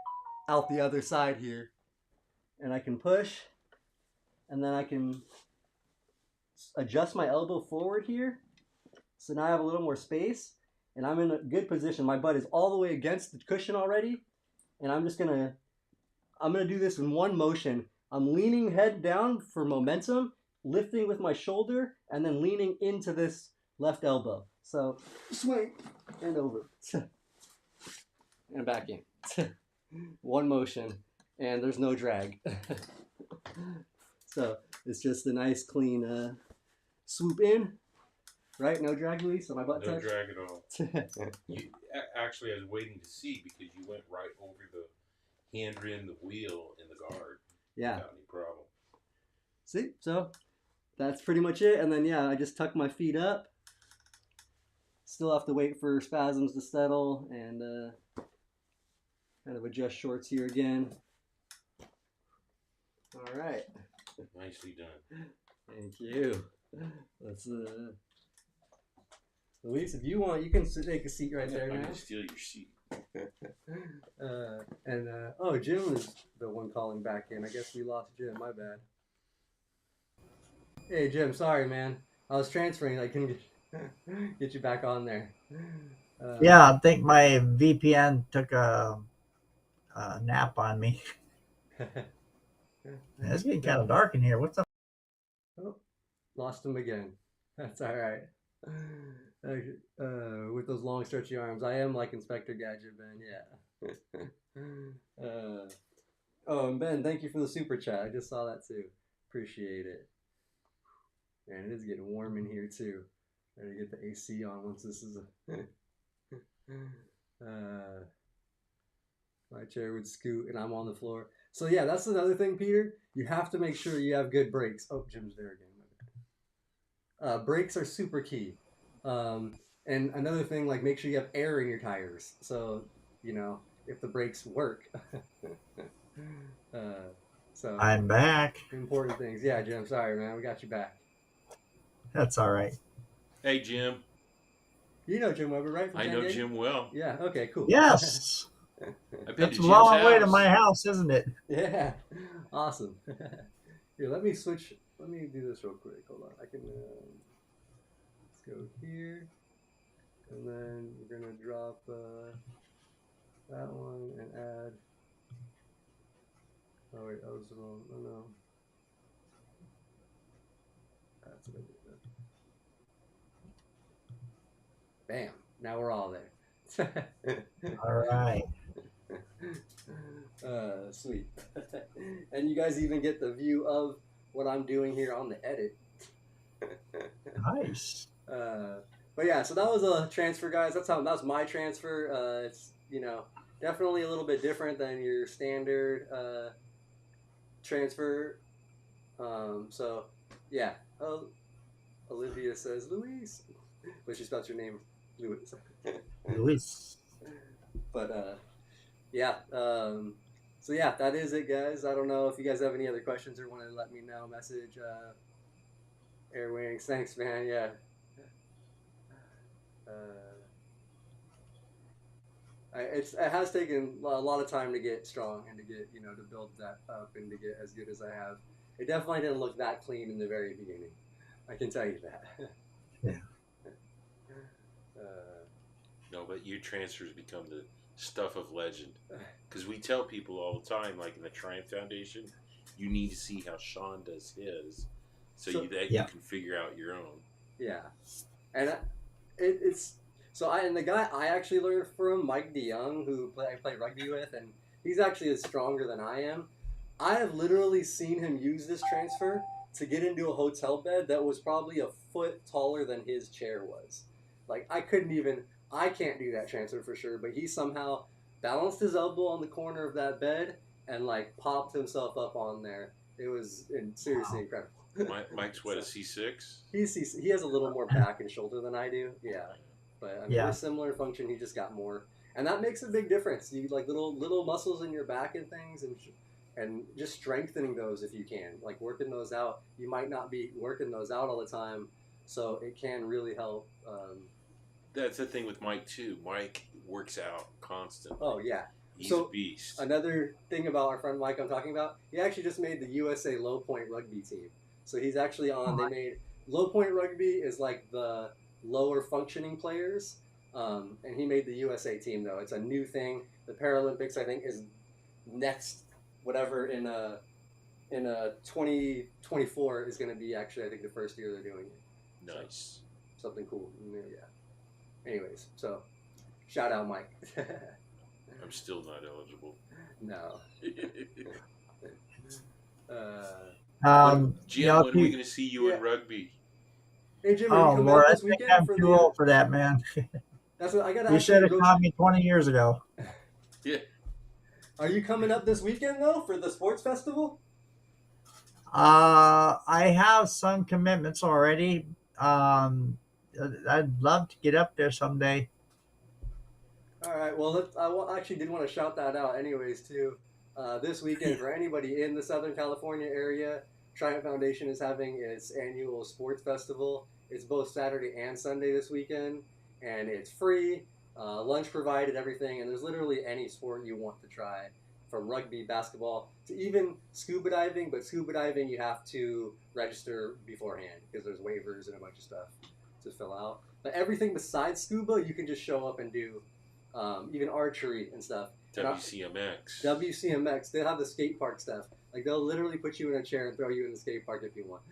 Speaker 1: out the other side here. And I can push. And then I can adjust my elbow forward here. So now I have a little more space. And I'm in a good position. My butt is all the way against the cushion already. And I'm gonna do this in one motion. I'm leaning head down for momentum, lifting with my shoulder, and then leaning into this left elbow. So swing and over. And back in. One motion. And there's no drag. So it's just a nice clean swoop in. Right? No drag, Luis, on my butt
Speaker 4: No
Speaker 1: touch?
Speaker 4: drag at all. Actually, I was waiting to see because you went right over the hand rim, the wheel, and the guard.
Speaker 1: Yeah.
Speaker 4: Without any problem.
Speaker 1: See, so that's pretty much it. And then yeah, I just tuck my feet up. Still have to wait for spasms to settle and kind of adjust shorts here again. All right.
Speaker 4: Nicely done.
Speaker 1: Thank you. Let's Luis, if you want, you can take a seat right there
Speaker 4: I'm
Speaker 1: now.
Speaker 4: gonna steal your seat.
Speaker 1: Oh, Jim is the one calling back in. I guess we lost Jim. My bad. Hey, Jim. Sorry, man. I was transferring. I couldn't get you back on there.
Speaker 3: Yeah, I think my VPN took a nap on me. It's getting kind of dark in here. What's up?
Speaker 1: Oh, lost him again. That's all right. With those long, stretchy arms, I am like Inspector Gadget, Ben. Yeah. Oh, and Ben, thank you for the super chat. I just saw that too. Appreciate it. Man, it is getting warm in here too. Better get the AC on once this is my chair would scoot and I'm on the floor. So yeah, that's another thing, Peter. You have to make sure you have good brakes. Oh, Jim's there again. Brakes are super key. And another thing, like make sure you have air in your tires. So, if the brakes work. So
Speaker 3: I'm back.
Speaker 1: important things. Yeah, Jim, sorry, man. We got you back.
Speaker 3: That's all right.
Speaker 4: Hey, Jim.
Speaker 1: You know Jim Weber, right? From
Speaker 4: I
Speaker 1: San
Speaker 4: know
Speaker 1: Diego?
Speaker 4: Jim well.
Speaker 1: Yeah, okay, cool.
Speaker 3: Yes.
Speaker 4: I've been
Speaker 3: That's
Speaker 4: to
Speaker 3: a
Speaker 4: Jim's
Speaker 3: long
Speaker 4: house.
Speaker 3: way to my house, isn't it?
Speaker 1: Yeah, awesome. Here, let me switch. Let me do this real quick. Hold on. I can. Let's go here, and then we're gonna drop that one and add. Oh wait, that was the wrong. Oh no. That's what I did. Bam! Now we're all there.
Speaker 3: All right.
Speaker 1: Sweet. And you guys even get the view of what I'm doing here on the edit.
Speaker 3: Nice.
Speaker 1: But yeah, so that was a transfer, guys. That was my transfer. It's definitely a little bit different than your standard transfer. So yeah. Oh, Olivia says Luis, but she spells your name Luis.
Speaker 3: Luis.
Speaker 1: But yeah. So yeah, that is it, guys. I don't know if you guys have any other questions or want to let me know. Message. Air Wings. Thanks, man. Yeah. It has taken a lot of time to get strong and to get to build that up and to get as good as I have. It definitely didn't look that clean in the very beginning. I can tell you that.
Speaker 3: Yeah.
Speaker 4: No, but your transfers become the stuff of legend. Because we tell people all the time, like in the Triumph Foundation, you need to see how Shawn does his, so you can figure out your own.
Speaker 1: Yeah, and it's so the guy I actually learned from, Mike DeYoung, who I play rugby with, and he's actually stronger than I am. I have literally seen him use this transfer to get into a hotel bed that was probably a foot taller than his chair was. Like I can't do that transfer for sure, but he somehow balanced his elbow on the corner of that bed and like popped himself up on there. It was seriously incredible.
Speaker 4: Mike's what, a C6?
Speaker 1: He has a little more back and shoulder than I do. Yeah, but I mean we're similar function. He just got more, and that makes a big difference. You like little muscles in your back and things, and just strengthening those if you can, like working those out. You might not be working those out all the time, so it can really help.
Speaker 4: That's the thing with Mike too. Mike works out constantly.
Speaker 1: Oh yeah,
Speaker 4: he's a beast.
Speaker 1: Another thing about our friend Mike I'm talking about, he actually just made the USA low point rugby team. So he's actually on. They made low point rugby is like the lower functioning players, and he made the USA team though. It's a new thing. The Paralympics I think is next, whatever in 2024 is going to be actually I think the first year they're doing it.
Speaker 4: Nice.
Speaker 1: So, something cool. Yeah. Anyways, so shout out Mike.
Speaker 4: I'm still not eligible.
Speaker 1: No.
Speaker 4: Jim, when are we going to see you in rugby?
Speaker 1: Hey Jim, are you coming out this weekend?
Speaker 3: I'm too old for that, man.
Speaker 1: That's what I got.
Speaker 3: You should have caught me 20 years ago.
Speaker 4: Yeah.
Speaker 1: Are you coming up this weekend though for the sports festival?
Speaker 3: I have some commitments already. I'd love to get up there someday.
Speaker 1: All right. Well, actually did want to shout that out, anyways, too. This weekend, for anybody in the Southern California area, Triumph Foundation is having its annual sports festival. It's both Saturday and Sunday this weekend, and it's free, lunch provided, everything. And there's literally any sport you want to try, from rugby, basketball, to even scuba diving. But scuba diving, you have to register beforehand because there's waivers and a bunch of stuff to fill out. But everything besides scuba, you can just show up and do, even archery and stuff.
Speaker 4: WCMX.
Speaker 1: WCMX. They'll have the skate park stuff. Like, they'll literally put you in a chair and throw you in the skate park if you want.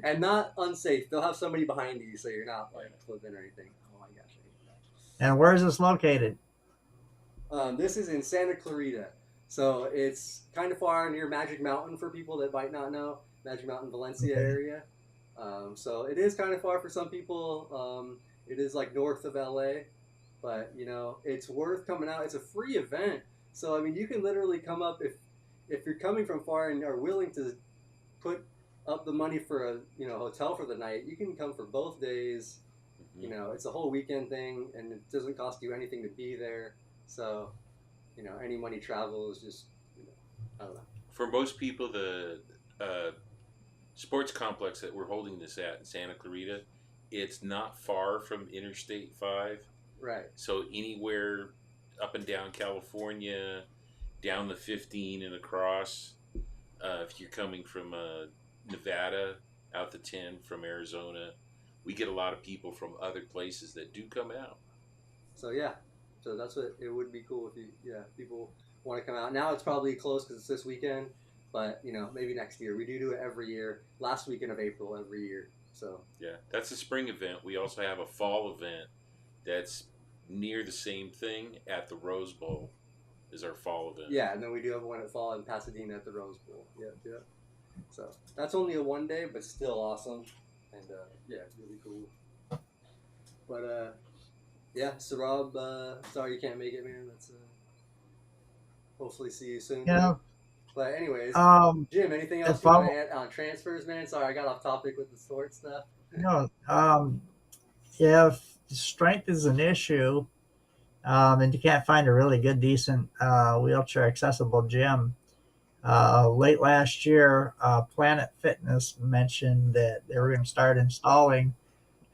Speaker 1: And not unsafe. They'll have somebody behind you so you're not like flipping or anything. Oh my gosh, I hate
Speaker 3: And where is this located?
Speaker 1: that. This is in Santa Clarita. So it's kind of far near Magic Mountain for people that might not know. Magic Mountain, Valencia area. So it is kind of far for some people. It is like north of LA. But it's worth coming out. It's a free event, so I mean, you can literally come up if you're coming from far and are willing to put up the money for a hotel for the night. You can come for both days. It's a whole weekend thing, and it doesn't cost you anything to be there. So, any money travel is just, I don't know.
Speaker 4: For most people, the sports complex that we're holding this at in Santa Clarita, it's not far from Interstate 5.
Speaker 1: Right.
Speaker 4: So anywhere up and down California, down the 15 and across, if you're coming from Nevada, out the 10 from Arizona, we get a lot of people from other places that do come out.
Speaker 1: So yeah, so that's what it would be cool if people want to come out. Now it's probably closed because it's this weekend, but maybe next year. We do it every year, last weekend of April every year. So
Speaker 4: yeah, that's a spring event. We also have a fall event that's near the same thing at the Rose Bowl is our fall event.
Speaker 1: Yeah, and then we do have one at fall in Pasadena at the Rose Bowl. Yeah. So that's only a one day, but still awesome. And really cool. But yeah, Sarab, sorry you can't make it, man. That's hopefully see you soon.
Speaker 3: Yeah.
Speaker 1: But anyways, Jim, anything else
Speaker 3: if
Speaker 1: you want to add on transfers, man? Sorry, I got off topic with the sports stuff.
Speaker 3: No, if strength is an issue, and you can't find a really good, decent wheelchair accessible gym, late last year, Planet Fitness mentioned that they were going to start installing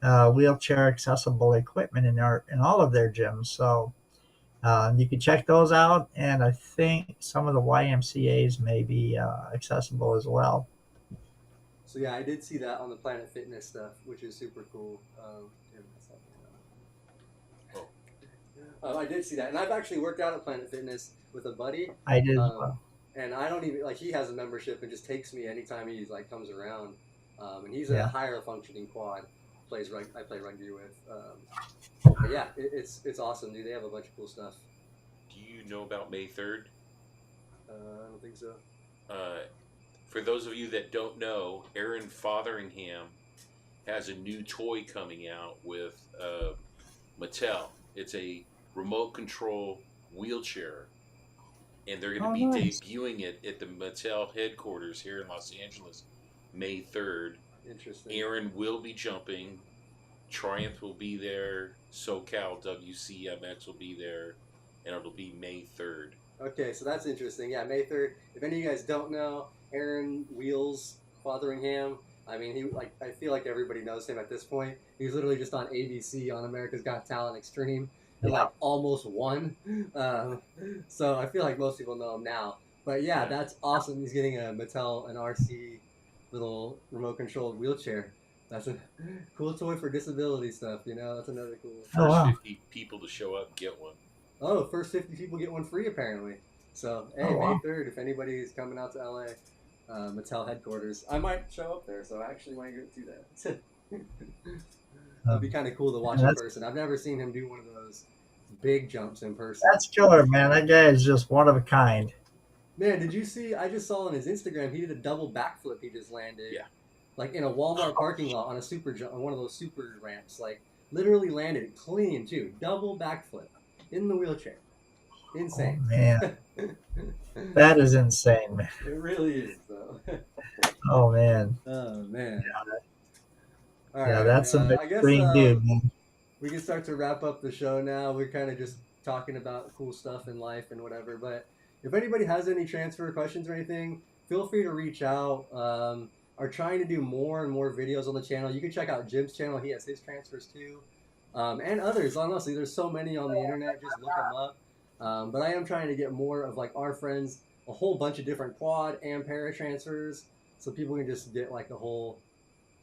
Speaker 3: wheelchair accessible equipment in all of their gyms. So you can check those out, and I think some of the YMCA's may be accessible as well.
Speaker 1: So yeah, I did see that on the Planet Fitness stuff, which is super cool. I did see that, and I've actually worked out at Planet Fitness with a buddy.
Speaker 3: I did.
Speaker 1: And I don't even he has a membership and just takes me anytime he's comes around. And he's a higher functioning quad. I play rugby with. But yeah, it's awesome, dude. They have a bunch of cool stuff.
Speaker 4: Do you know about May 3rd?
Speaker 1: I don't think so.
Speaker 4: For those of you that don't know, Aaron Fotheringham has a new toy coming out with Mattel. It's a remote control wheelchair, and they're going to be debuting it at the Mattel headquarters here in Los Angeles, May 3rd.
Speaker 1: Interesting.
Speaker 4: Aaron will be jumping. Triumph will be there. SoCal WCMX will be there, and it'll be May 3rd.
Speaker 1: Okay, so that's interesting. Yeah, May 3rd. If any of you guys don't know, Aaron Wheels Fotheringham, I mean, I feel like everybody knows him at this point. He was literally just on ABC on America's Got Talent Extreme and almost won. So I feel like most people know him now. But yeah, that's awesome. He's getting an RC little remote controlled wheelchair. That's a cool toy for disability stuff. That's another cool.
Speaker 4: First 50 people to show up get one.
Speaker 1: Oh, first 50 people get one free apparently. So hey, May 3rd, if anybody's coming out to LA. Mattel headquarters. I might show up there, so I actually might go do that. It'd be kind of cool to watch in person. I've never seen him do one of those big jumps in person.
Speaker 3: That's killer, man. That guy is just one of a kind.
Speaker 1: Man, did you see? I just saw on his Instagram he did a double backflip. He just landed, like in a Walmart parking lot on a super jump, on one of those super ramps. Like literally landed clean too, double backflip in the wheelchair.
Speaker 3: Oh
Speaker 1: Insane.
Speaker 3: man, that is insane, man.
Speaker 1: It really is, though.
Speaker 3: Oh man,
Speaker 1: Oh man. All
Speaker 3: yeah,
Speaker 1: right.
Speaker 3: that's some
Speaker 1: I guess
Speaker 3: extreme dude, man.
Speaker 1: we can start to wrap up the show now. We're kind of just talking about cool stuff in life and whatever. But if anybody has any transfer questions or anything, feel free to reach out. Are trying to do more and more videos on the channel. You can check out Jim's channel. He has his transfers too, and others. Honestly, there's so many on the internet. Just look them up. But I am trying to get more of like our friends, a whole bunch of different quad and para transfers, so people can just get like a whole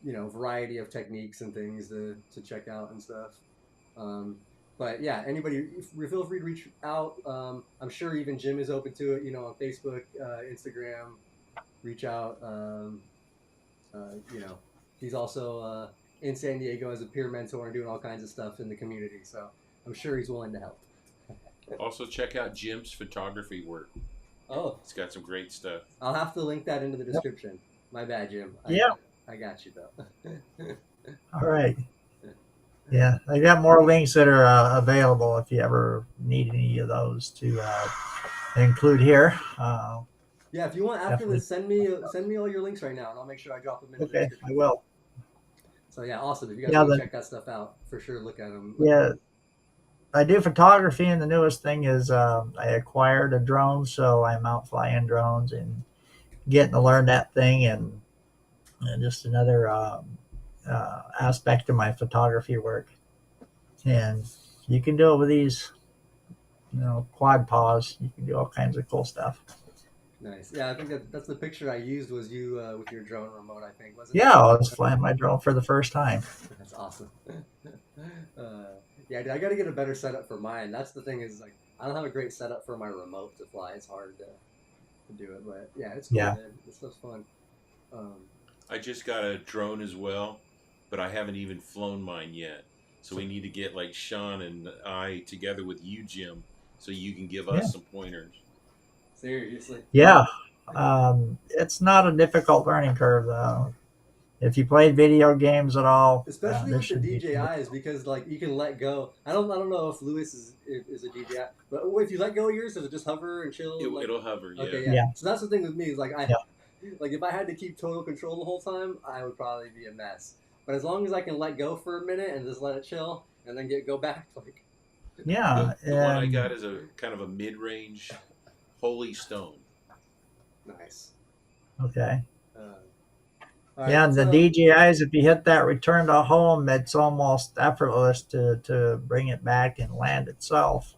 Speaker 1: variety of techniques and things to check out and stuff. Um, but yeah, anybody feel free to reach out. I'm sure even Jim is open to it. On Facebook, Instagram, reach out. You know, he's also in San Diego as a peer mentor and doing all kinds of stuff in the community. So I'm sure he's willing to help.
Speaker 4: Also, check out Jim's photography work.
Speaker 1: Oh,
Speaker 4: He's got some great stuff.
Speaker 1: I'll have to link that into the description. My bad, Jim.
Speaker 3: Yeah.
Speaker 1: I got you though.
Speaker 3: All right. Yeah, I got more links that are available if you ever need any of those to include here.
Speaker 1: Yeah, if you want after
Speaker 3: Definitely.
Speaker 1: this, send me all your links right now, and I'll make sure I drop them into the
Speaker 3: Okay,
Speaker 1: description.
Speaker 3: I will.
Speaker 1: So yeah, awesome. If you guys
Speaker 3: Yeah,
Speaker 1: want to check that stuff out, for sure, look at them.
Speaker 3: yeah, I do photography, and the newest thing is I acquired a drone, so I'm out flying drones and getting to learn that thing, and just another aspect of my photography work. And you can do it with these, quad paws. You can do all kinds of cool stuff.
Speaker 1: Nice. Yeah, I think that's the picture I used was you with your drone remote. I think wasn't
Speaker 3: Yeah, I was flying my drone for the first time.
Speaker 1: it? That's awesome. Yeah, dude, I got to get a better setup for mine. That's the thing is like I don't have a great setup for my remote to fly. It's hard to do it, but yeah, it's cool,
Speaker 3: Yeah.
Speaker 1: man. This stuff's fun.
Speaker 4: I just got a drone as well, but I haven't even flown mine yet. So we need to get like Shawn and I together with you, Jim, so you can give us
Speaker 3: Yeah.
Speaker 4: some pointers.
Speaker 1: Seriously.
Speaker 3: Yeah, it's not a difficult learning curve though. If you played video games at all,
Speaker 1: Especially
Speaker 3: this
Speaker 1: with the
Speaker 3: should be
Speaker 1: DJIs, because like you can let go. I don't know if Lewis is a DJI, but if you let go of yours, does it just hover and chill?
Speaker 4: It'll hover, yeah.
Speaker 1: Okay, yeah.
Speaker 3: Yeah.
Speaker 1: So that's the thing with me is like
Speaker 3: Yeah.
Speaker 1: like if I had to keep total control the whole time, I would probably be a mess. But as long as I can let go for a minute and just let it chill, and then go back, like
Speaker 3: Yeah,
Speaker 4: The one I
Speaker 3: and
Speaker 4: got is a kind of a mid-range Holy Stone.
Speaker 1: nice.
Speaker 3: okay.
Speaker 1: All right,
Speaker 3: Yeah, and the
Speaker 1: so
Speaker 3: DJIs, if you hit that return to home, it's almost effortless to bring it back and land itself.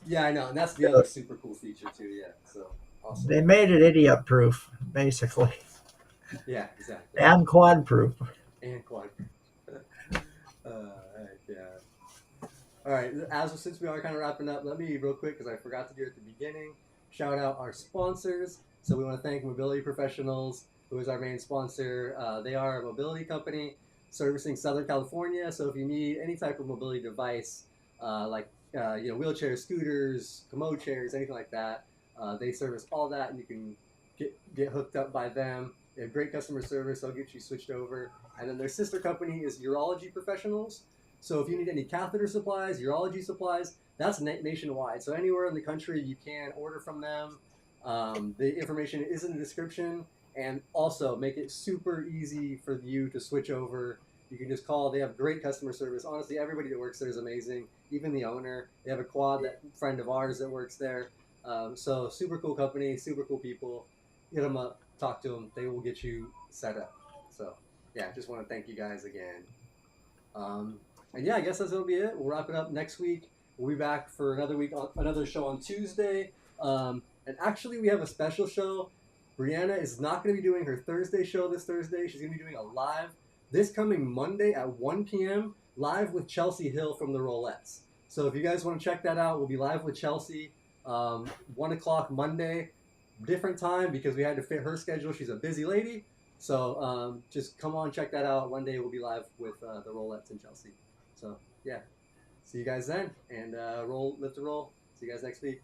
Speaker 1: yeah, I know, and that's the other super cool feature too. Yeah, so awesome.
Speaker 3: They made it idiot proof, basically,
Speaker 1: Yeah, exactly.
Speaker 3: and quad proof.
Speaker 1: And quad. Yeah. All right, since we are kind of wrapping up, let me real quick because I forgot to do it at the beginning. Shout out our sponsors. So we want to thank Mobility Professionals, who is our main sponsor. They are a mobility company servicing Southern California. So if you need any type of mobility device, like wheelchairs, scooters, commode chairs, anything like that, they service all that, and you can get hooked up by them. They have great customer service. They'll get you switched over. And then their sister company is Urology Professionals. So if you need any catheter supplies, urology supplies, that's nationwide. So anywhere in the country, you can order from them. The information is in the description, and also make it super easy for you to switch over. You can just call. They have great customer service. Honestly, everybody that works there is amazing. Even the owner. They have a quad friend of ours that works there. So super cool company, super cool people. Hit them up, talk to them. They will get you set up. So yeah, just want to thank you guys again. And yeah, I guess that's gonna be it. We'll wrap it up next week. We'll be back for another week, another show on Tuesday. And actually, we have a special show. Brianna is not going to be doing her Thursday show this Thursday. She's going to be doing a live this coming Monday at 1 p.m. live with Chelsea Hill from the Rolettes. So if you guys want to check that out, we'll be live with Chelsea 1 o'clock Monday. Different time because we had to fit her schedule. She's a busy lady. So just come on, check that out. One day we'll be live with the Rolettes in Chelsea. So yeah, see you guys then, and lift the roll. See you guys next week.